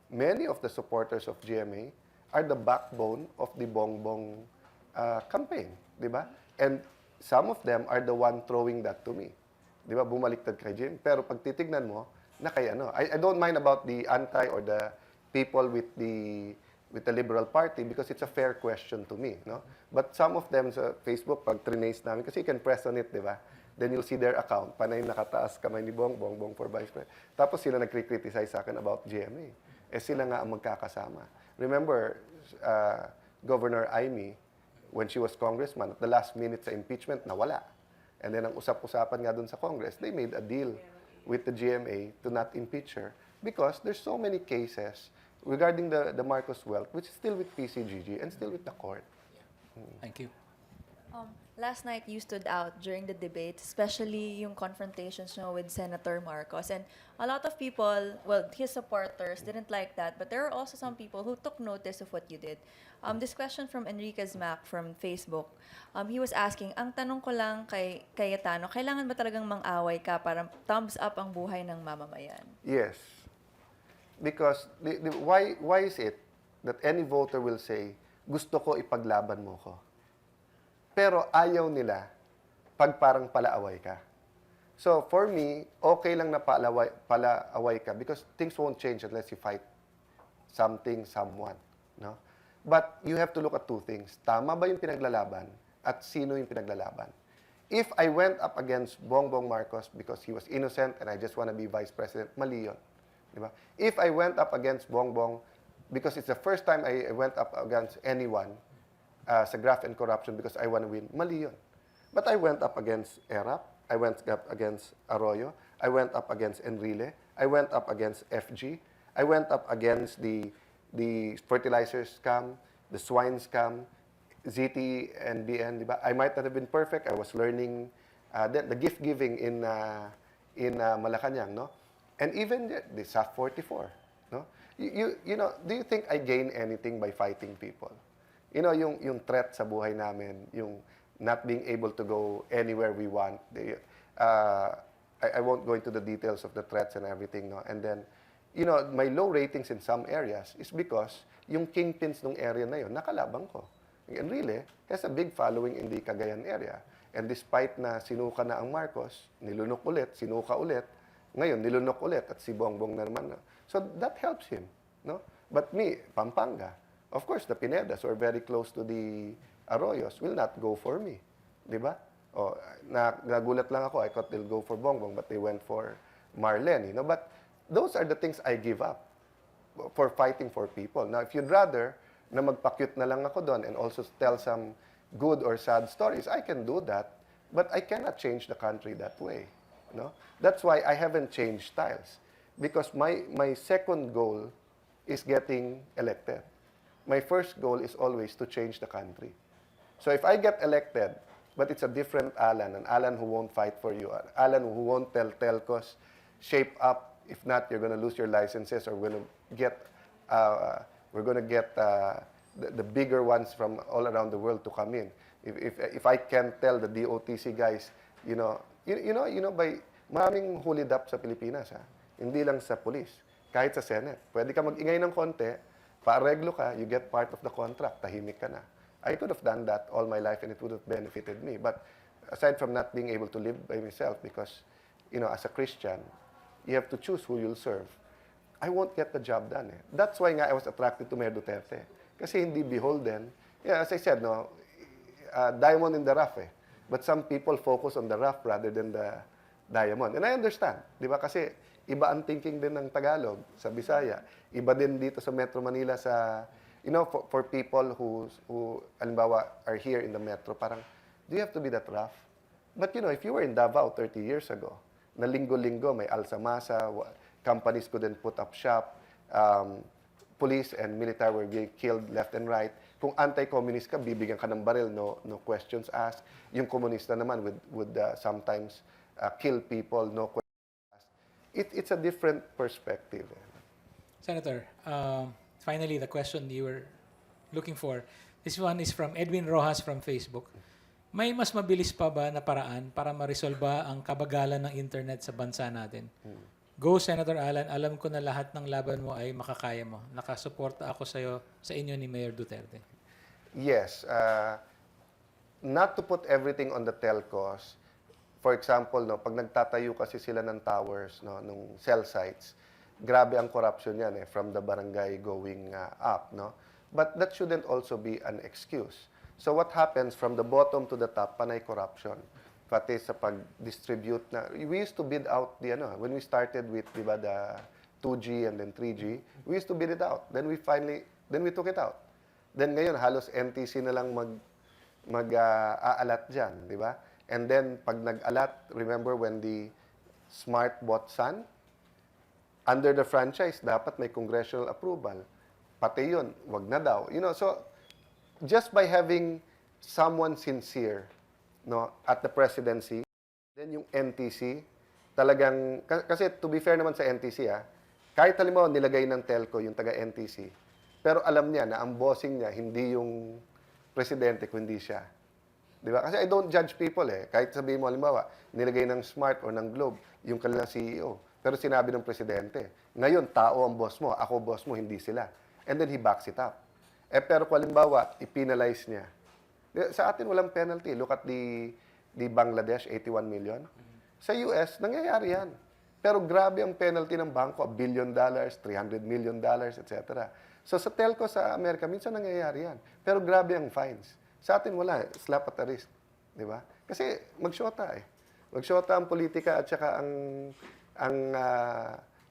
many of the supporters of GMA are the backbone of the Bongbong campaign, di ba? And some of them are the one throwing that to me. Di ba? Bumaliktad kay Jim. Pero pag titignan mo, na kay I don't mind about the anti or the people with the Liberal Party because it's a fair question to me, no? But some of them sa Facebook, pag trinace namin, kasi you can press on it, di ba? Then you'll see their account. Panay nakataas kamay ni Bongbong for Vice President. Tapos sila nagkri-criticize sa akin about GMA. Sila nga ang magkakasama. Remember, Governor Aimee, when she was congressman, at the last minute sa impeachment, nawala. And then ang usap-usapan nga dun sa Congress, they made a deal with the GMA to not impeach her because there's so many cases regarding the Marcos wealth, which is still with PCGG and still with the court. Thank you. Last night, you stood out during the debate, especially yung confrontations nyo with Senator Marcos. And a lot of people, well, his supporters didn't like that, but there are also some people who took notice of what you did. This question from Enriquez Mac from Facebook, he was asking, ang tanong ko lang kay Cayetano, kailangan ba talagang mang-away ka para thumbs up ang buhay ng mamamayan? Yes. Because why is it that any voter will say, gusto ko ipaglaban mo ko? Pero ayaw nila pag parang palaaway ka. So for me, okay lang na palaaway ka because things won't change unless you fight someone. No? But you have to look at two things. Tama ba yung pinaglalaban at sino yung pinaglalaban? If I went up against Bongbong Marcos because he was innocent and I just want to be vice president, mali yun. Diba? If I went up against Bongbong because it's the first time I went up against anyone sa graft and corruption because I want to win, mali yun. But I went up against ERAP, I went up against Arroyo, I went up against Enrile, I went up against FG, I went up against the fertilizer scam, the swine scam, ZT and BN, diba? I might not have been perfect. I was learning the gift giving in Malacanang, no? And even the SAF 44, no? You know, do you think I gain anything by fighting people? You know, yung threat sa buhay namin, yung not being able to go anywhere we want. I won't go into the details of the threats and everything, no? And then, you know, my low ratings in some areas is because yung kingpins ng area na yun, nakalabang ko. And really, has a big following in the Cagayan area. And despite na sinuka na ang Marcos, nilunok ulit, sinuka ulit, ngayon nilunok ulit at si Bongbong na naman. So that helps him, no? But me, Pampanga, of course, the Pinedas who are very close to the Arroyos will not go for me. Di ba? O, nagulat lang ako. I thought they'll go for Bongbong, but they went for Marlene. You know? But those are the things I give up for fighting for people. Now, if you'd rather na magpa-cute na lang ako doon and also tell some good or sad stories, I can do that. But I cannot change the country that way. No? That's why I haven't changed styles. Because my second goal is getting elected. My first goal is always to change the country. So if I get elected, but it's a different Alan, an Alan who won't fight for you, an Alan who won't tell telcos, shape up, if not, you're going to lose your licenses, or we're going to get the bigger ones from all around the world to come in. If I can tell the DOTC guys, you know, by maraming hulid up sa Pilipinas, ha? Hindi lang sa police, kahit sa Senate. Pwede ka mag-ingay ng konti, paareglo ka, you get part of the contract, tahimik ka na. I could have done that all my life and it would have benefited me. But aside from not being able to live by myself, because, you know, as a Christian, you have to choose who you'll serve. I won't get the job done. That's why nga I was attracted to Mayor Duterte. Kasi hindi beholden. Yeah, as I said, no, diamond in the rough eh. But some people focus on the rough rather than the diamond. And I understand, di ba? Kasi iba ang thinking din ng Tagalog sa Bisaya. Iba din dito sa Metro Manila sa, you know, for people who halimbawa, are here in the Metro, parang, do you have to be that rough? But, you know, if you were in Davao 30 years ago, na linggo-linggo, may alsamasa, companies couldn't put up shop, police and military were being killed left and right. Kung anti-communist ka, bibigyan ka ng baril, no questions asked. Yung komunista naman would sometimes kill people, no questions asked. It's a different perspective. Senator, finally, the question you were looking for. This one is from Edwin Rojas from Facebook. May mas mabilis pa ba na paraan para ma-resolba ang kabagalan ng internet sa bansa natin? Go, Senator Alan. Alam ko na lahat ng laban mo ay makakaya mo. Nakasuporta ako sa inyo ni Mayor Duterte. Yes. Not to put everything on the telcos. For example, no, pag nagtatayo kasi sila ng towers, no, nung cell sites, grabe ang corruption yan from the barangay going up. No? But that shouldn't also be an excuse. So what happens from the bottom to the top, panay corruption. Pati sa pag-distribute na, we used to bid out when we started with, diba, the 2G and then 3G, we used to bid it out. Then we took it out. Then ngayon, halos NTC na lang mag-aalat dyan, di ba? And then, pag nag-alat, remember when the Smart bought Sun? Under the franchise, dapat may congressional approval. Pati yun, wag na daw. So, just by having someone sincere at the presidency, then yung NTC, talagang, kasi to be fair naman sa NTC, kahit halimbawa nilagay ng telco yung taga-NTC, pero alam niya na ang bossing niya hindi yung presidente, kundi siya. Di ba? Kasi I don't judge people Kahit sabihin mo, halimbawa, nilagay ng Smart or ng Globe, yung kanilang CEO. Pero sinabi ng presidente, ngayon, tao ang boss mo, ako boss mo, hindi sila. And then he backs it up. Pero kung halimbawa, i-penalize niya. Sa atin, walang penalty. Look at the Bangladesh, 81 million. Sa US, nangyayari yan. Pero grabe ang penalty ng bangko, $1 billion, $300 million, etc. So sa telco sa Amerika, minsan nangyayari yan. Pero grabe ang fines. Sa atin wala, slap at the wrist, di ba? Kasi magsyota Magsyota ang politika at saka ang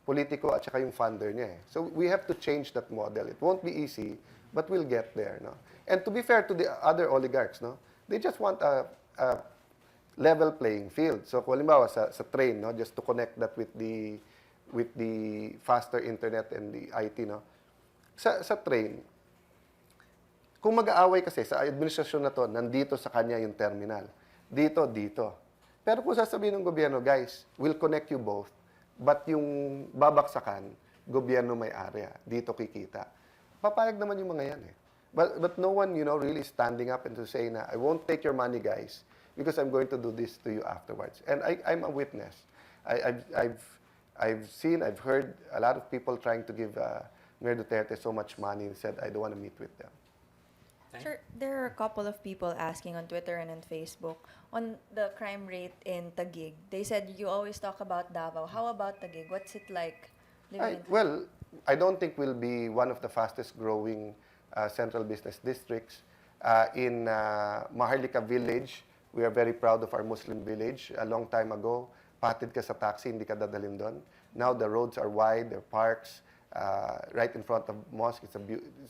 politiko at saka yung funder niya So we have to change that model. It won't be easy, but we'll get there, And to be fair to the other oligarchs, they just want a level playing field. So kung halimbawa sa train, just to connect that with the faster internet and the IT, sa train, kung mag-aaway kasi sa administrasyon na to, nandito sa kanya yung terminal. Dito. Pero kung sasabihin ng gobyerno, guys, we'll connect you both, but yung babaksakan, gobyerno may area. Dito kikita. Papayag naman yung mga yan But no one, really standing up and to say na, I won't take your money, guys, because I'm going to do this to you afterwards. And I'm a witness. I've seen, I've heard a lot of people trying to give Mayor Duterte so much money and said, I don't want to meet with them. Sir, there are a couple of people asking on Twitter and on Facebook on the crime rate in Taguig. They said you always talk about Davao. How about Taguig? What's it like living in Taguig? Well, I don't think we'll be one of the fastest growing central business districts. In Maharlika Village, we are very proud of our Muslim village. A long time ago, patid ka sa taxi, hindi ka dadalhin doon. Now the roads are wide, there are parks right in front of mosque. It's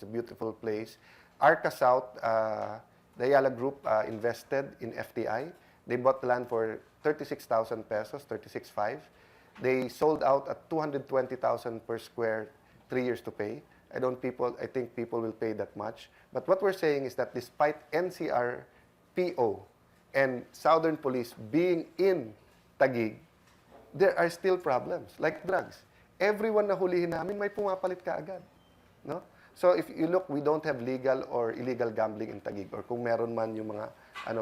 a beautiful place. Arca South, the Ayala Group invested in FTI. They bought land for 36,000 pesos, 36.5. They sold out at 220,000 per square, 3 years to pay. I think people will pay that much. But what we're saying is that despite NCR, PO, and Southern Police being in Taguig, there are still problems, like drugs. Everyone na hulihin namin, may pumapalit ka agad. So if you look, we don't have legal or illegal gambling in Taguig, or kung meron man yung mga,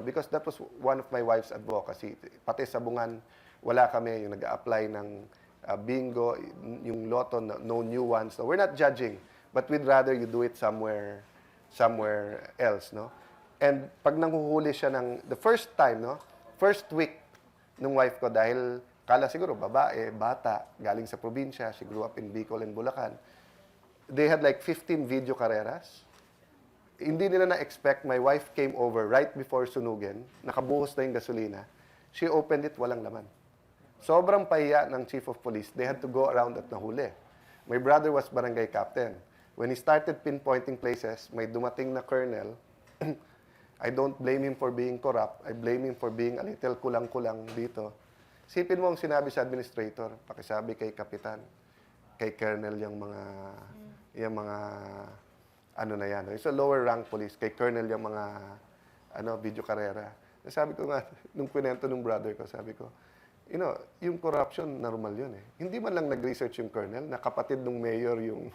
because that was one of my wife's advocacy. Pati sa Bungan, wala kami yung nag-a-apply ng bingo, yung lotto, no new ones. So we're not judging, but we'd rather you do it somewhere else, And pag nanghuhuli siya the first time, first week ng wife ko, dahil kala siguro babae, bata, galing sa probinsya, she grew up in Bicol and Bulacan, they had like 15 video carreras. Hindi nila na-expect, my wife came over right before sunugin, nakabuhos na yung gasolina. She opened it, walang laman. Sobrang pahiya ng chief of police. They had to go around at nahuli. My brother was barangay captain. When he started pinpointing places, may dumating na colonel. I don't blame him for being corrupt. I blame him for being a little kulang-kulang dito. Sipin mo ang sinabi sa administrator, pakisabi kay kapitan, kay colonel yung mga na yan. It's a lower rank police, kay colonel yung mga video carrera. Sabi ko nga, nung kwento ng brother ko, sabi ko, yung corruption, normal yun Hindi man lang nag-research yung colonel, na kapatid ng mayor yung,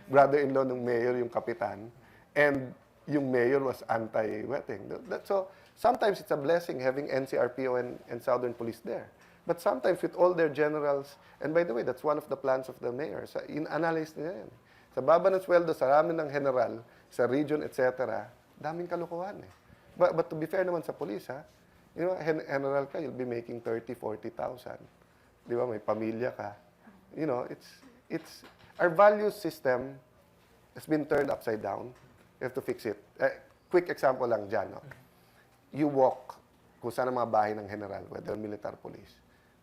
brother-in-law ng mayor yung kapitan, and yung mayor was anti-wetting. So, sometimes it's a blessing having NCRPO and Southern Police there. But sometimes with all their generals, and by the way, that's one of the plans of the mayor, in-analyze nila yan. Sa baba ng sweldo, sa ramen ng general, sa region, etc., daming kalokohan But to be fair naman sa police, general ka, you'll be making 30,000, 40,000. Di ba? May pamilya ka. It's our value system has been turned upside down. You have to fix it. Quick example lang dyan. You walk kung saan ang mga bahay ng general, whether military police.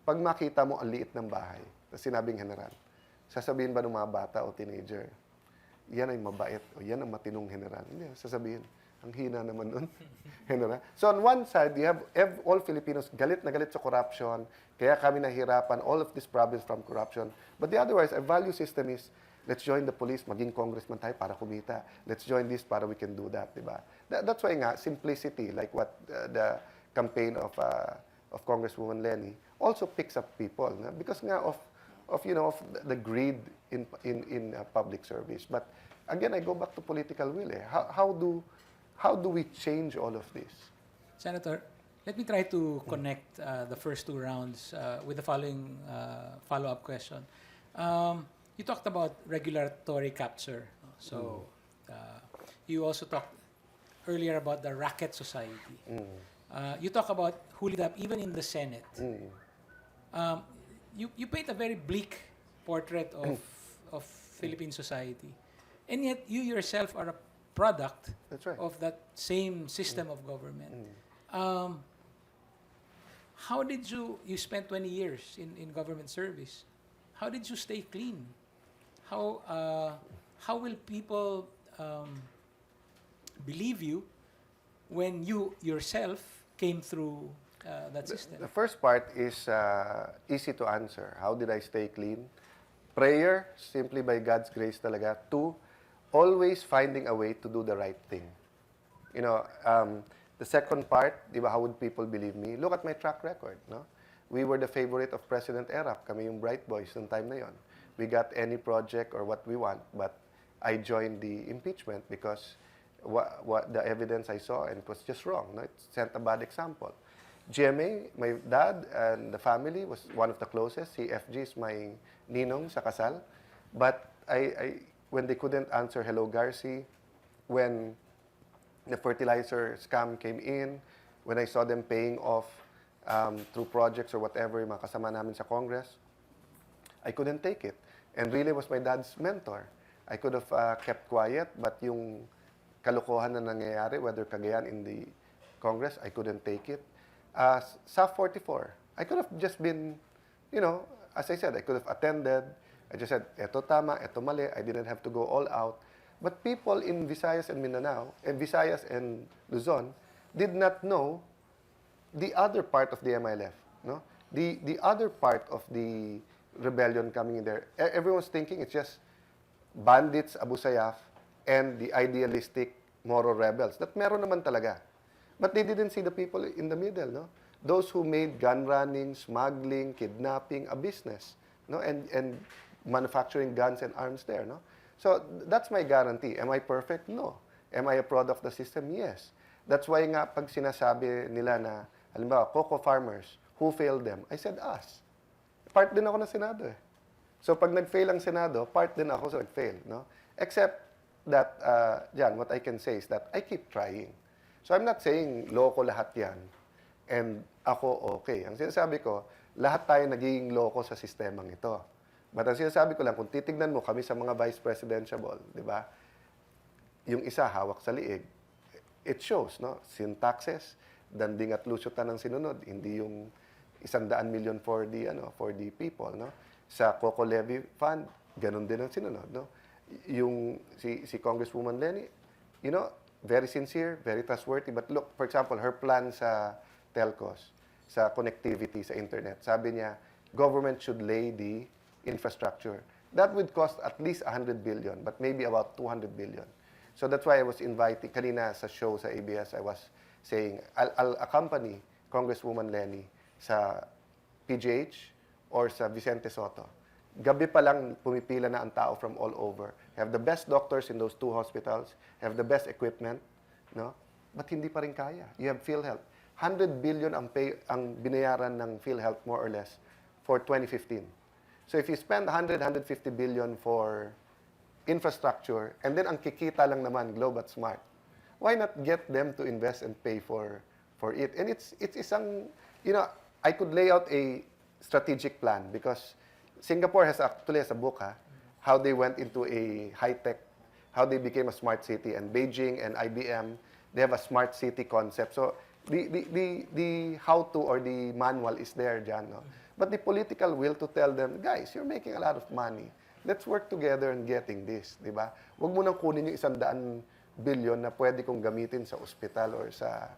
Pag makita mo ang liit ng bahay, sinabing general, sasabihin ba ng mga bata o teenager, yan ay mabait o yan ang matinong general? Hindi, sasabihin, Ang hina naman nun. So on one side, you have all Filipinos galit na galit sa corruption, kaya kami nahirapan, all of these problems from corruption. But the otherwise, our value system is, let's join the police, maging congressman tayo para kumita. Let's join this para we can do that, di ba? That's why nga, simplicity, like what the campaign of Congresswoman Lenny, also picks up people, no? Because nga of the greed in public service. But again, I go back to political will. How do we change all of this? Senator, let me try to connect the first two rounds with the following follow-up question. You talked about regulatory capture. So you also talked earlier about the racket society. You talk about huli up even in the Senate. You paint a very bleak portrait of Philippine society. And yet you yourself are a product That's right. of that same system of government. How did you spent 20 years in government service? How did you stay clean? How will people believe you when you yourself came through that system? The first part is easy to answer. How did I stay clean? Prayer, simply by God's grace talaga. 2, always finding a way to do the right thing. The second part, di ba, how would people believe me? Look at my track record, no? We were the favorite of President Erap. Kami yung bright boys noong time na yon. We got any project or what we want, but I joined the impeachment because what the evidence I saw, and it was just wrong. No? It sent a bad example. GMA, my dad and the family was one of the closest. Si FG is my ninong sa kasal. But when they couldn't answer Hello Garci, when the fertilizer scam came in, when I saw them paying off through projects or whatever, yung mga kasama namin sa Congress, I couldn't take it. And really was my dad's mentor. I could have kept quiet, but yung kalokohan na nangyayari, whether Cagayan in the Congress, I couldn't take it. SAF 44, I could have just been, as I said, I could have attended. I just said, eto tama, eto mali. I didn't have to go all out. But people in Visayas and Mindanao, and Visayas and Luzon, did not know the other part of the MILF. No? The other part of the rebellion coming in there. Everyone's thinking it's just bandits, Abu Sayyaf, and the idealistic Moro rebels. That meron naman talaga. But they didn't see the people in the middle, no? Those who made gun running, smuggling, kidnapping a business, no? And manufacturing guns and arms there, no? So that's my guarantee. Am I perfect? No. Am I a product of the system? Yes. That's why nga pag sinasabi nila na, halimbawa, cocoa farmers, who failed them? I said us. Part din ako ng Senado eh. So pag nag-fail ang Senado, part din ako sa nag-fail, no? Except that, Jan, what I can say is that I keep trying. So I'm not saying loko lahat yan and ako okay. Ang sinasabi ko, lahat tayo nagiging loko sa sistemang ito. But ang sinasabi ko lang, kung titignan mo kami sa mga vice presidential, di ba? Yung isa hawak sa liig, it shows, no? Syntaxes, danding at lusyutan ang sinunod, hindi yung 100 million for the people, no? Sa Coco Levy Fund, ganun din ang sinunod, no? Yung si Congresswoman Lenny, very sincere, very trustworthy. But look, for example, her plan sa telcos, sa connectivity, sa internet, sabi niya, government should lay the infrastructure. That would cost at least 100 billion, but maybe about 200 billion. So that's why I was inviting, kanina sa show sa ABS, I was saying, I'll accompany Congresswoman Lenny sa PGH or sa Vicente Soto. Gabi pa lang pumipila na ang tao from all over. Have the best doctors in those 2 hospitals, have the best equipment, no? But hindi pa rin kaya. You have PhilHealth. 100 billion ang binayaran ng PhilHealth more or less for 2015. So if you spend 150 billion for infrastructure and then ang kikita lang naman Globe at Smart, why not get them to invest and pay for it? And it's isang, I could lay out a strategic plan because Singapore actually has a book, how they went into a high-tech, how they became a smart city, and Beijing and IBM, they have a smart city concept. So the how-to or the manual is there, Jan, no? But the political will to tell them, guys, you're making a lot of money. Let's work together in getting this, di ba? Huwag mo nang kunin yung 100 billion na pwede kong gamitin sa ospital or sa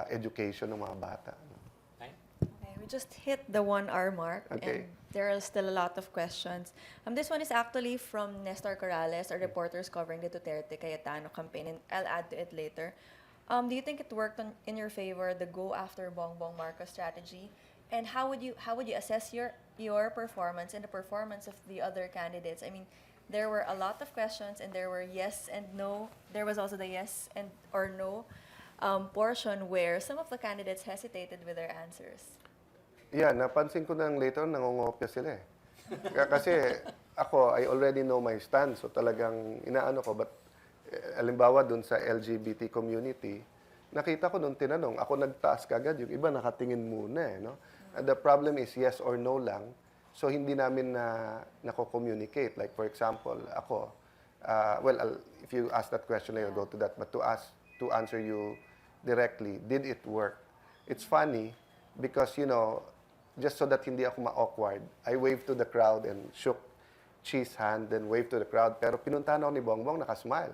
education ng mga bata. Okay, we just hit the 1 hour mark, Okay. and there are still a lot of questions. This one is actually from Nestor Corrales, our reporters covering the Duterte Cayetano campaign, and I'll add to it later. Do you think it worked in your favor, the go after Bongbong Marcos strategy? And how would you assess your performance and the performance of the other candidates? I mean, there were a lot of questions, and there were yes and no. There was also the yes and or no portion where some of the candidates hesitated with their answers. Yeah, napansin ko nang later, nangongopya sila eh. Kasi ako, I already know my stand. So talagang inaano ko. But alimbawa dun sa LGBT community, nakita ko nung tinanong, ako nagtaas kagad. Yung iba nakatingin muna eh. No? And the problem is yes or no lang. So hindi namin nako-communicate. Like for example, ako, if you ask that question, I'll go to that. But to answer you directly, did it work? It's funny because, just so that hindi ako ma-awkward, I waved to the crowd and shook Cheese hand, then waved to the crowd. Pero pinuntahan ako ni Bongbong, nakasmile.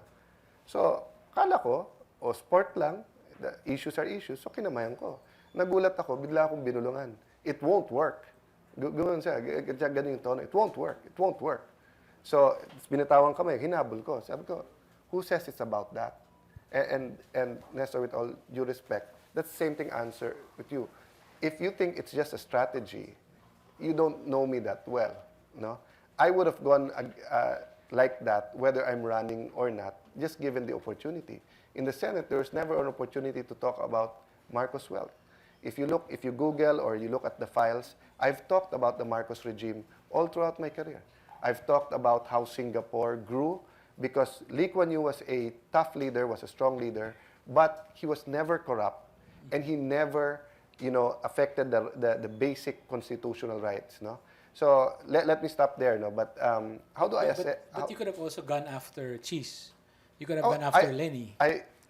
So, kala ko, sport lang, the issues are issues, so kinamayan ko. Nagulat ako, bigla akong binulungan. It won't work. Ganoon siya, ganun yung tono. It won't work. It won't work. So, binitawan kami, hinabol ko. Sabi ko, who says it's about that? And Nestor, with all due respect, that's the same thing answer with you. If you think it's just a strategy, you don't know me that well, no? I would have gone like that, whether I'm running or not, just given the opportunity. In the Senate, there's never an opportunity to talk about Marcos wealth. If you Google or you look at the files, I've talked about the Marcos regime all throughout my career. I've talked about how Singapore grew because Lee Kuan Yew was a tough leader, was a strong leader, but he was never corrupt, and he never affected the basic constitutional rights, no? So let me stop there, no? But how do I assess? But you could have also gone after Cheese. You could have gone after Lenny.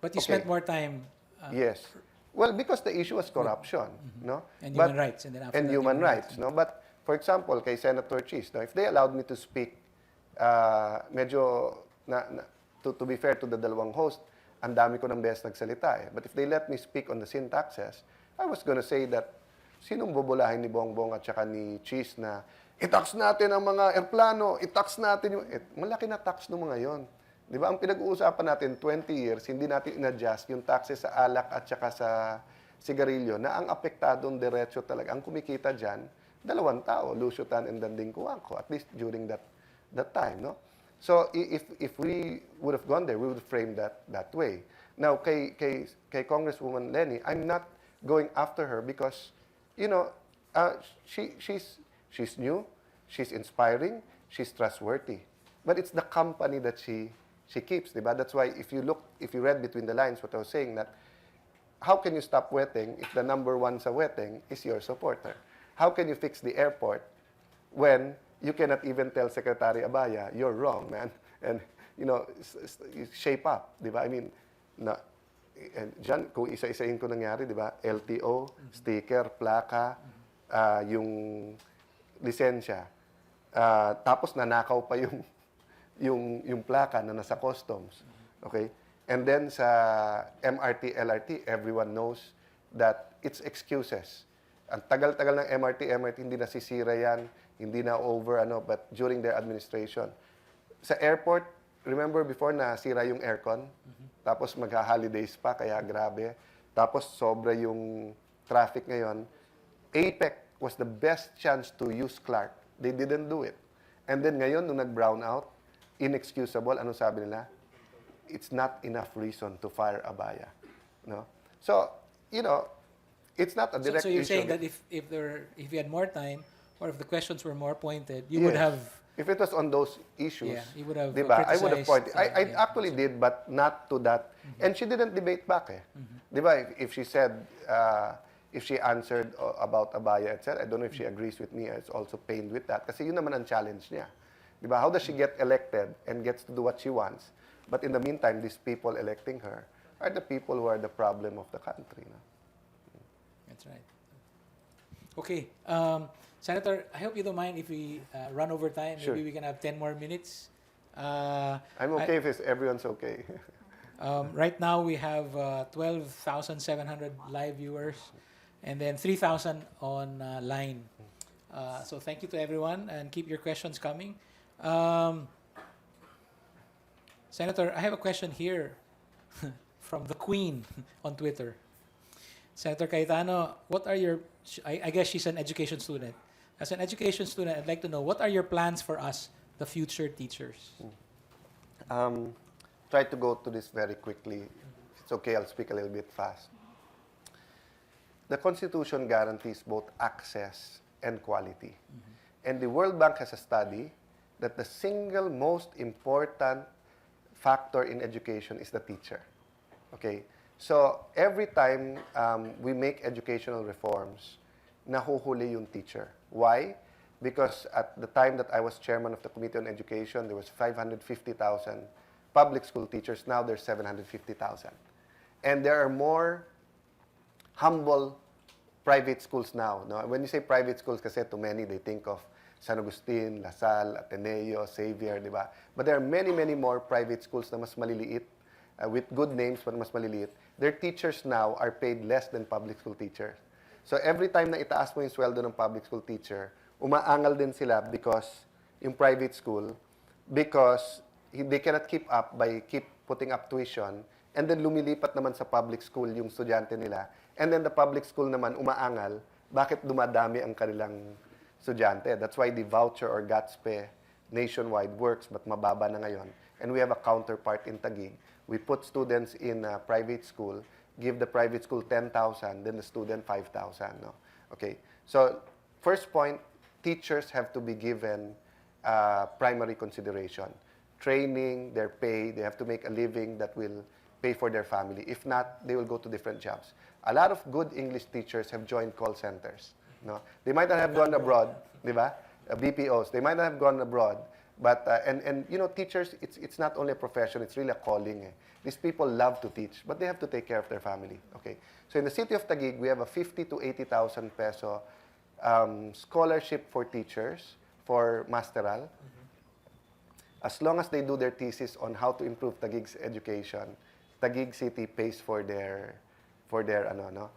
But you spent more time. Yes. Well, because the issue was corruption, no? And human rights, and then after that, human rights, no? But for example, kay Senator Cheese, no? If they allowed me to speak, to be fair to the dalawang host, ang dami ko ng beses nagsalita eh. But if they let me speak on the syntaxes, I was gonna say that sinong bubulahin ni Bongbong at saka ni Cheese na i-tax natin ang mga airplano, i-tax natin yung... malaki na tax ng mga yon. Di ba? Ang pinag-uusapan natin, 20 years, hindi natin in-adjust yung taxes sa alak at saka sa sigarilyo na ang apektadong diretso talaga. Ang kumikita dyan, 2 tao, Lucio Tan and Danding Kuangco, at least during that time, no? So, if we would have gone there, we would have framed that way. Now, kay Congresswoman Lenny, I'm not going after her because, she's new, she's inspiring, she's trustworthy. But it's the company that she keeps, diba? That's why if you read between the lines what I was saying, that how can you stop wetting if the number one sa wetting is your supporter? How can you fix the airport when you cannot even tell Secretary Abaya, you're wrong, man, and shape up, diba? I mean, and dyan, kung isa-isain ko nangyari, di ba? LTO, sticker, plaka, yung lisensya. Tapos nanakaw pa yung plaka na nasa customs. Okay? And then sa MRT, LRT, everyone knows that it's excuses. Ang tagal-tagal ng MRT, hindi nasisira yan, hindi na over, but during their administration. Sa airport, remember before na sira yung aircon? Tapos magha-holidays pa, kaya grabe. Tapos sobra yung traffic ngayon. APEC was the best chance to use Clark. They didn't do it. And then ngayon, nung nag-brown out, inexcusable, ano sabi nila? It's not enough reason to fire Abaya. No? So, it's not a direct So you're issue. saying that if you had more time, or if the questions were more pointed, you would have... If it was on those issues, you would have diba? I would have pointed. I yeah. actually did, but not to that. And she didn't debate back. Diba? If she said, if she answered about Abaya, etc., I don't know if she agrees with me. I was also pained with that. Kasi yun naman ang challenge niya. Diba? How does she get elected and gets to do what she wants? But in the meantime, these people electing her are the people who are the problem of the country. No? That's right. Okay. Senator, I hope you don't mind if we run over time. Sure. Maybe we can have 10 more minutes. I'm okay if everyone's okay. Right now, we have 12,700 live viewers and then 3,000 online. So thank you to everyone and keep your questions coming. Senator, I have a question here from the Queen on Twitter. Senator Cayetano, what are your, I guess she's an education student. As an education student, I'd like to know, what are your plans for us, the future teachers? Try to go to this very quickly. If it's okay, I'll speak a little bit fast. The Constitution guarantees both access and quality. And the World Bank has a study that the single most important factor in education is the teacher. Okay? So every time we make educational reforms, nahuhuli yung teacher. Why? Because at the time that I was chairman of the Committee on Education, there was 550,000 public school teachers. Now there's 750,000. And there are more humble private schools now. No? When you say private schools, kasi to many, they think of San Agustin, La Salle, Ateneo, Xavier, di ba? But there are many, many more private schools na mas maliliit, with good names, but mas maliliit. Their teachers now are paid less than public school teachers. So every time na itaas mo yung sweldo ng public school teacher, umaangal din sila because yung private school, because they cannot keep up by keep putting up tuition, and then lumilipat naman sa public school yung estudyante nila. And then the public school naman umaangal, bakit dumadami ang kanilang estudyante? That's why the voucher or GATSPE nationwide works, but mababa na ngayon. And we have a counterpart in Taguig. We put students in a private school, give the private school 10,000, then the student 5,000. No? Okay. So first point, teachers have to be given primary consideration. Training, their pay, they have to make a living that will pay for their family. If not, they will go to different jobs. A lot of good English teachers have joined call centers. No? They might not have gone abroad, di ba? BPOs, they might not have gone abroad, but and you know, teachers, it's not only a profession, it's really a calling. Eh. These people love to teach, but they have to take care of their family. Okay, so in the city of Taguig, we have a 50 to 80,000 peso scholarship for teachers for masteral. As long as they do their thesis on how to improve Taguig's education, Taguig City pays for their ano, no?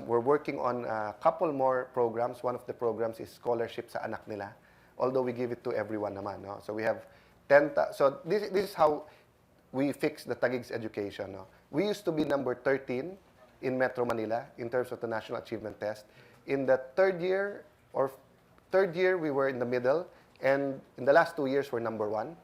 We're working on a couple more programs. One of the programs is scholarship sa anak nila, although we give it to everyone naman. No? So we have 10,000. So this is how we fix the Taguig's education. No? We used to be number 13 in Metro Manila in terms of the National Achievement Test. In the third year, we were in the middle, and in the last 2 years, we're number 1.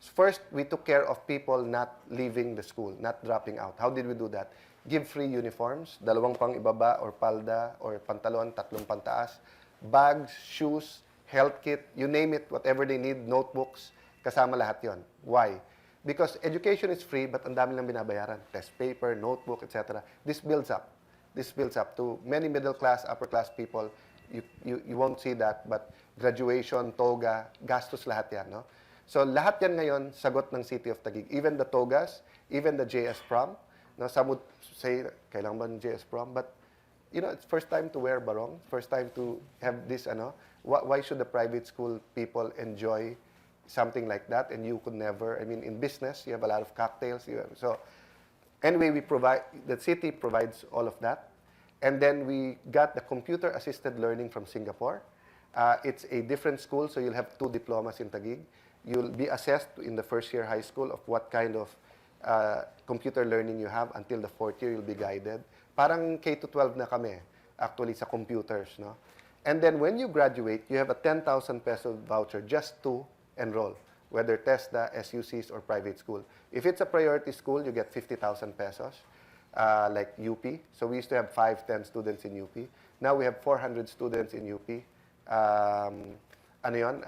First, we took care of people not leaving the school, not dropping out. How did we do that? Give free uniforms, 2 pang ibaba or palda or pantalon, 3 pantaas, bags, shoes, health kit, you name it, whatever they need, notebooks, kasama lahat yon. Why? Because education is free, but ang dami lang binabayaran. Test paper, notebook, etc. This builds up. This builds up to many middle class, upper class people. You won't see that, but graduation, toga, gastos lahat yan. No? So lahat yan ngayon, sagot ng City of Taguig. Even the togas, even the JS prom. No, some would say, kailangan ba ng JS prom? But, you know, it's first time to wear barong, first time to have this, ano. Why should the private school people enjoy something like that? And you could never, I mean, in business, you have a lot of cocktails. So, anyway, the city provides all of that. And then we got the computer-assisted learning from Singapore. It's a different school, so you'll have 2 diplomas in Taguig. You'll be assessed in the first year high school of what kind of computer learning you have. Until the 4th year, you'll be guided. Parang K-12 na kami, actually, sa computers. No? And then when you graduate, you have a 10,000 peso voucher just to enroll, whether TESDA, SUCs, or private school. If it's a priority school, you get 50,000 pesos, like UP. So we used to have 5-10 students in UP. Now we have 400 students in UP. Ano yun?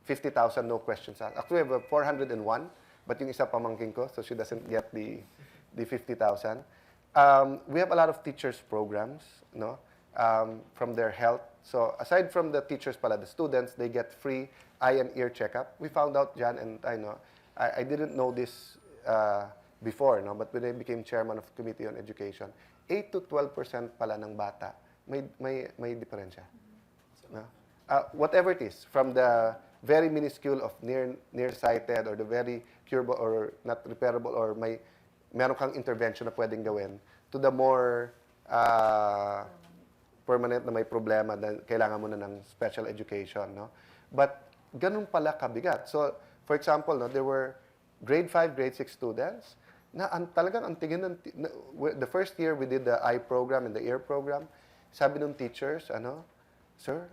50,000, no questions asked. Actually, we have 401. But yung isa pamangkin ko, so she doesn't get the 50,000. We have a lot of teachers programs, no, from their health. So aside from the teachers pala, the students, they get free eye and ear checkup. We found out, Jan, and I didn't know this before, no, but when I became chairman of Committee on Education, 8 to 12% pala ng bata may diferensya. No? Whatever it is, from the very minuscule of nearsighted or the very curable or not repairable or meron kang intervention na pwedeng gawin to the more permanent na may problema na kailangan mo na ng special education, no? But ganun pala kabigat. So, for example, no, there were grade 5, grade 6 students na talagang ang tingin ng the first year we did the eye program and the ear program. Sabi ng teachers, sir,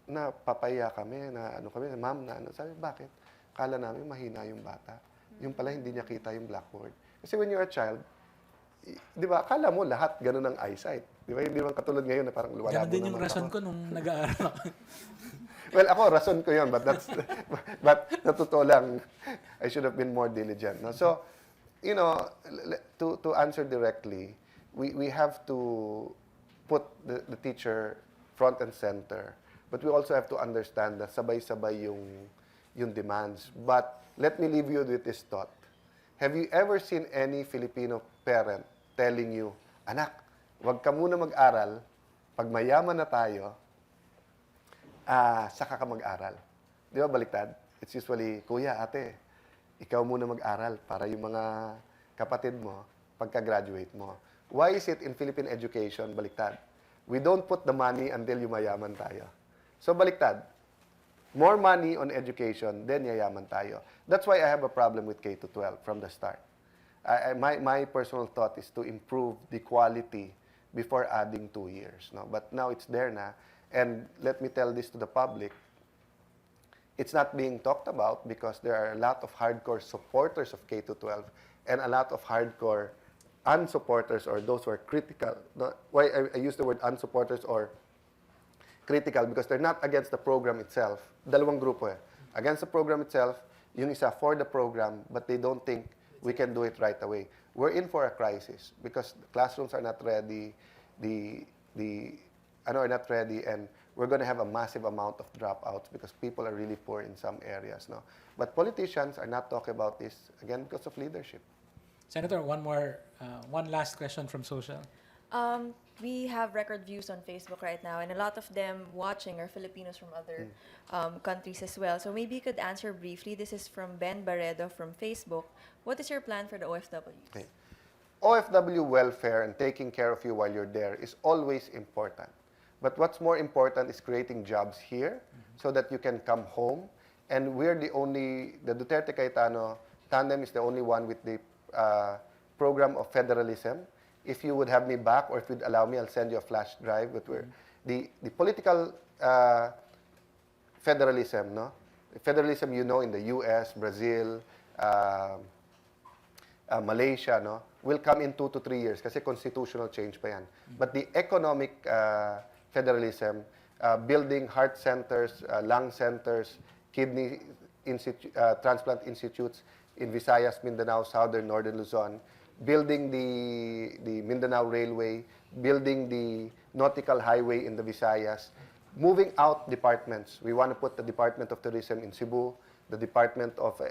napapaya kami na ma'am na sabi, bakit? Kala namin mahina yung bata. Yung pala hindi niya kita yung blackboard. Kasi when you're a child, di ba, akala mo lahat ganun ang eyesight. Di ba? Hindi man katulad ngayon na parang wala mo Ganun din yung naman rason ako. ko nung nag-aaral ako. Well, ako, rason ko yun, but but sa totoo lang, I should have been more diligent. No? So, to answer directly, we have to put the teacher front and center, but we also have to understand na sabay-sabay yung demands. But let me leave you with this thought. Have you ever seen any Filipino parent telling you, anak, wag ka muna mag-aral, pag mayaman na tayo, saka ka mag-aral. Di ba baliktad? It's usually, kuya, ate, ikaw muna mag-aral para yung mga kapatid mo, pagka-graduate mo. Why is it in Philippine education, baliktad? We don't put the money until yumayaman tayo. So baliktad, more money on education, then yayaman tayo. That's why I have a problem with K-12 from the start. My personal thought is to improve the quality before adding 2 years. No? But now it's there na. And let me tell this to the public. It's not being talked about because there are a lot of hardcore supporters of K-12 and a lot of hardcore unsupporters or those who are critical. No, why I use the word unsupporters or critical because they're not against the program itself. Dalawang grupo eh. Against the program itself, yung isa for the program, but they don't think we can do it right away. We're in for a crisis because the classrooms are not ready, are not ready, and we're going to have a massive amount of dropouts because people are really poor in some areas. No? But politicians are not talking about this, again, because of leadership. Senator, one last question from social. We have record views on Facebook right now, and a lot of them watching are Filipinos from other countries as well. So maybe you could answer briefly. This is from Ben Barredo from Facebook. What is your plan for the OFWs? Okay. OFW welfare and taking care of you while you're there is always important. But what's more important is creating jobs here so that you can come home. And we're the Duterte Cayetano tandem is the only one with the program of federalism. If you would have me back or if you'd allow me, I'll send you a flash drive. But the political federalism, no? Federalism, in the US, Brazil, Malaysia, no, will come in 2 to 3 years kasi constitutional change pa yan. But the economic federalism, building heart centers, lung centers, kidney transplant institutes in Visayas, Mindanao, Southern, Northern Luzon, building the Mindanao Railway, building the nautical highway in the Visayas, moving out departments. We want to put the Department of Tourism in Cebu, the Department of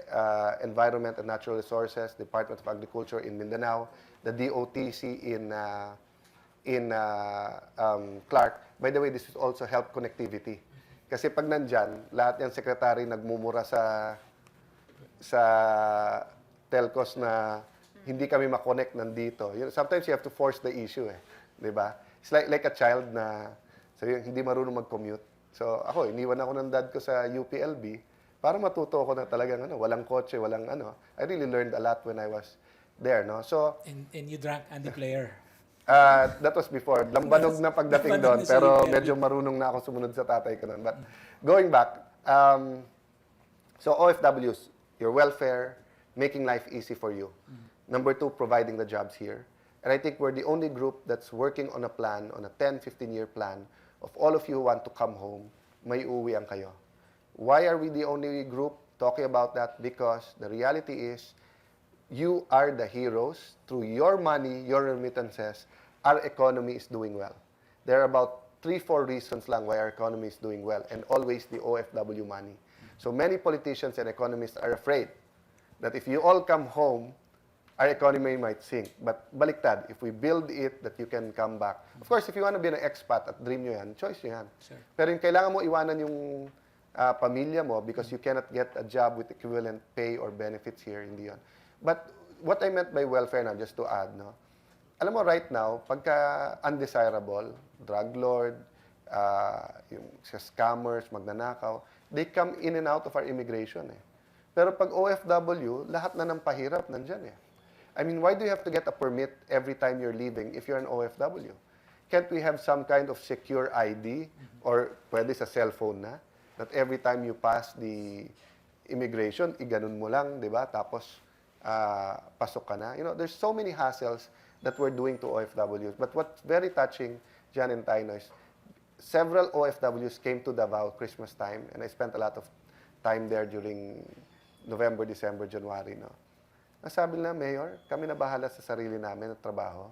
Environment and Natural Resources, Department of Agriculture in Mindanao, the DOTC in Clark. By the way, this will also help connectivity. Kasi pag nandyan, lahat ng sekretary nagmumura sa telcos na hindi kami makonect nandito. Sometimes you have to force the issue di ba? It's like a child na hindi marunong mag-commute. So ako, iniwan ako ng dad ko sa UPLB para matuto ako na talagang walang kotse, walang I really learned a lot when I was there, no? So And you drank Andy Player. that was before. Lambanog na pagdating doon, pero medyo marunong na ako sumunod sa tatay ko noon. But going back, so OFWs, your welfare, making life easy for you. Number 2, providing the jobs here. And I think we're the only group that's working on a plan, on a 10, 15-year plan of all of you who want to come home, may uwian kayo. Why are we the only group talking about that? Because the reality is, you are the heroes. Through your money, your remittances, our economy is doing well. There are about 3-4 reasons lang why our economy is doing well, and always the OFW money. So many politicians and economists are afraid that if you all come home, our economy might sink. But baliktad, if we build it, that you can come back. Of course, if you want to be an expat at dream nyo yan, choice nyo yan. Sure. Pero yung kailangan mo iwanan yung pamilya mo because you cannot get a job with equivalent pay or benefits here, hindi yun. But what I meant by welfare now, just to add, no, alam mo right now, pagka undesirable, drug lord, yung scammers, magnanakaw, they come in and out of our immigration eh. Pero pag OFW, lahat na ng pahirap nandyan eh. I mean, why do you have to get a permit every time you're leaving if you're an OFW? Can't we have some kind of secure ID or pwede sa cellphone na that every time you pass the immigration, iganon mo lang, di ba? Tapos pasok ka na. You know, there's so many hassles that we're doing to OFWs. But what's very touching, Jan and Taino, is several OFWs came to Davao Christmas time, and I spent a lot of time there during November, December, January. No? Nasabi nila, Mayor, kami na bahala sa sarili namin at trabaho.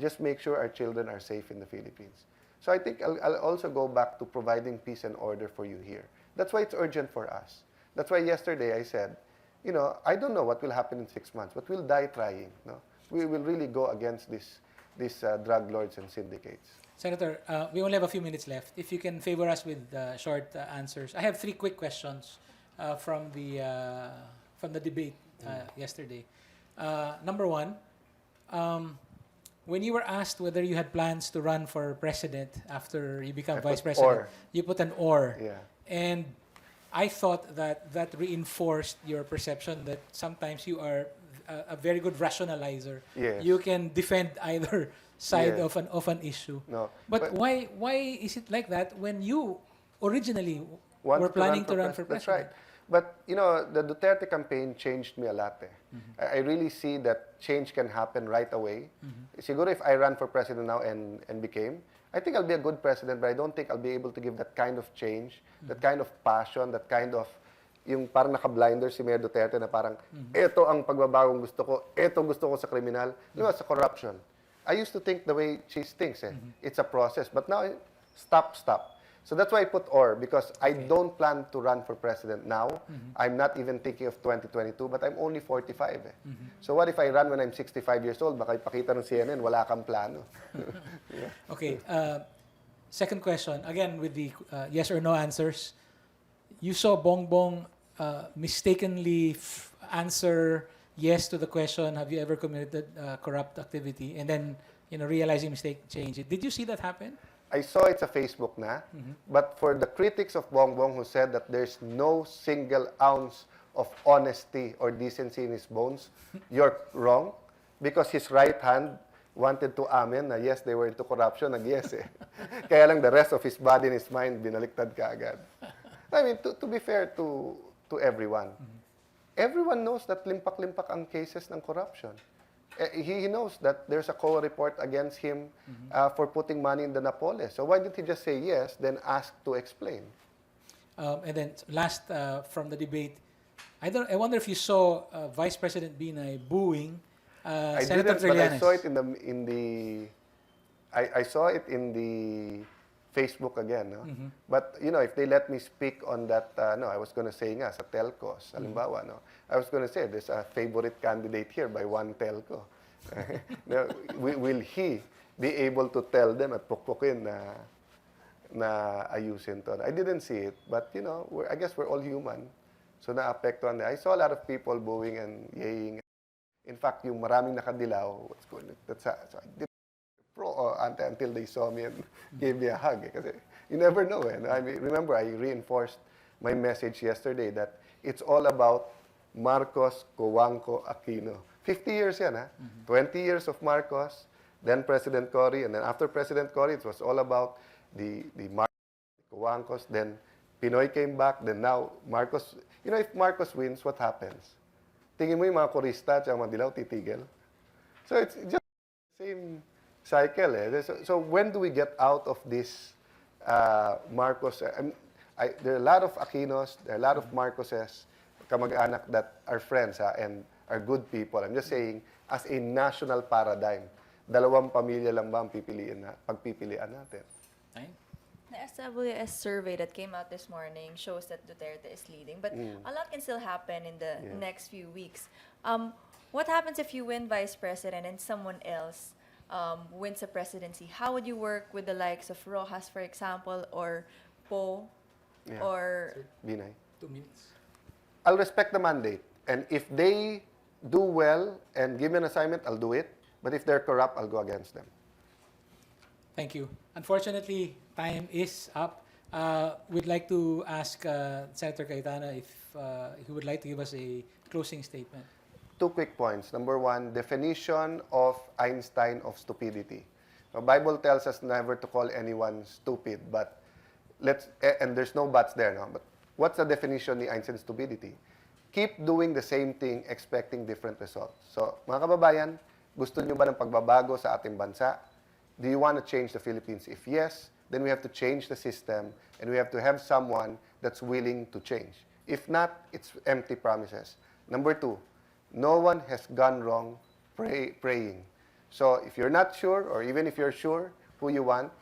Just make sure our children are safe in the Philippines. So I think I'll also go back to providing peace and order for you here. That's why it's urgent for us. That's why yesterday I said, you know, I don't know what will happen in 6 months, but we'll die trying. No? We will really go against these drug lords and syndicates. Senator, we only have a few minutes left. If you can favor us with short answers. I have 3 quick questions from the debate yesterday. Number 1, when you were asked whether you had plans to run for president after you become vice president, you put an or. Yeah. And I thought that reinforced your perception that sometimes you are a very good rationalizer. Yes. You can defend either side Yes. of an issue. No. But why is it like that when you originally Wanted were planning to run for That's president? right. But, you know, the Duterte campaign changed me a lot. I really see that change can happen right away. Siguro if I run for president now and became, I think I'll be a good president, but I don't think I'll be able to give that kind of change, that kind of passion, that kind of, yung parang naka-blinder si Mayor Duterte na parang, eto ang pagbabagong gusto ko, eto gusto ko sa kriminal, sa corruption. I used to think the way she thinks, it's a process. But now, stop. So that's why I put or, because I don't plan to run for president now. I'm not even thinking of 2022, but I'm only 45. So what if I run when I'm 65 years old? Baka ipakita ng CNN, wala kang plano. Yeah. Okay. Second question, again with the yes or no answers. You saw Bongbong mistakenly answer yes to the question, have you ever committed corrupt activity? And then, realizing mistake, change it. Did you see that happen? I saw it sa Facebook na, but for the critics of Bongbong who said that there's no single ounce of honesty or decency in his bones, you're wrong, because his right hand wanted to amen na yes, they were into corruption, nag-yes eh. Kaya lang the rest of his body and his mind, binaliktad ka agad. I mean, to be fair to everyone, everyone knows that limpak-limpak ang cases ng corruption. He knows that there's a COA report against him for putting money in the Napoles. So why didn't he just say yes, then ask to explain? Mm-hmm. And then last from the debate, I wonder if you saw Vice President Binay booing Senator didn't, but I Trillanes. saw it I saw it in the Facebook again. No? But, if they let me speak on that, I was going to say nga, sa telcos, halimbawa, no? I was going to say, there's a favorite candidate here by one telco. Now, will he be able to tell them at pukpukin na ayusin to? I didn't see it, but, I guess we're all human. So, naapektuhan na. I saw a lot of people booing and yaying. In fact, yung maraming nakadilaw, so I did pro or anti until they saw me and gave me a hug. Kasi you never know. I mean, remember, I reinforced my message yesterday that it's all about Marcos, Cojuangco, Aquino. 50 years yan, 20 years of Marcos, then President Cory, and then after President Cory, it was all about the Marcos, Cojuangcos, then Pinoy came back, then now Marcos. If Marcos wins, what happens? Tingin mo yung mga korista at mga dilaw, titigil. So it's just the same cycle. So when do we get out of this Marcos? There are a lot of Aquinos, there are a lot of Marcoses, kamag-anak that are friends and are good people. I'm just saying, as a national paradigm, dalawang pamilya lang ba ang pagpipilian natin? Right? The SWS survey that came out this morning shows that Duterte is leading, but a lot can still happen in the next few weeks. What happens if you win vice president and someone else wins the presidency? How would you work with the likes of Rojas, for example, or Poe Yeah. Or Binay. 2 minutes. I'll respect the mandate. And if they do well and give me an assignment, I'll do it. But if they're corrupt, I'll go against them. Thank you. Unfortunately, time is up. We'd like to ask Senator Cayetano if he would like to give us a closing statement. 2 quick points. Number 1, definition of Einstein of stupidity. The Bible tells us never to call anyone stupid, but and there's no buts there, no? But what's the definition of Einstein's stupidity? Keep doing the same thing, expecting different results. So, mga kababayan, gusto nyo ba ng pagbabago sa ating bansa? Do you want to change the Philippines? If yes, then we have to change the system, and we have to have someone that's willing to change. If not, it's empty promises. Number 2, no one has gone wrong praying. So if you're not sure, or even if you're sure who you want,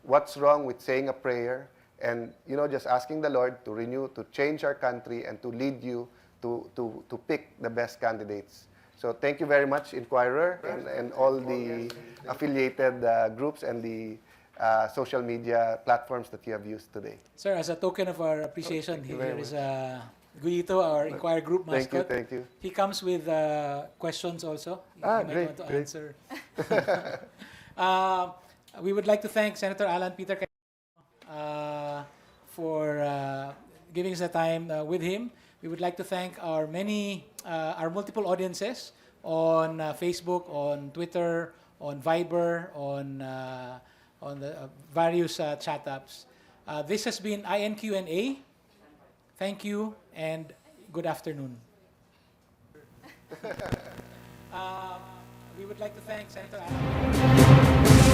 what's wrong with saying a prayer and just asking the Lord to renew, to change our country, and to lead you to pick the best candidates. So thank you very much, Inquirer, and all the affiliated groups and the social media platforms that you have used today. Sir, as a token of our appreciation, here is Guito, our Inquirer Group mascot. Thank you. He comes with questions also. You might Great, want to great. answer. We would like to thank Senator Alan Peter Cayetano for giving us the time with him. We would like to thank our multiple audiences on Facebook, on Twitter, on Viber, on the various chat apps. This has been INQ&A. Thank you and good afternoon. We would like to thank Senator Alan.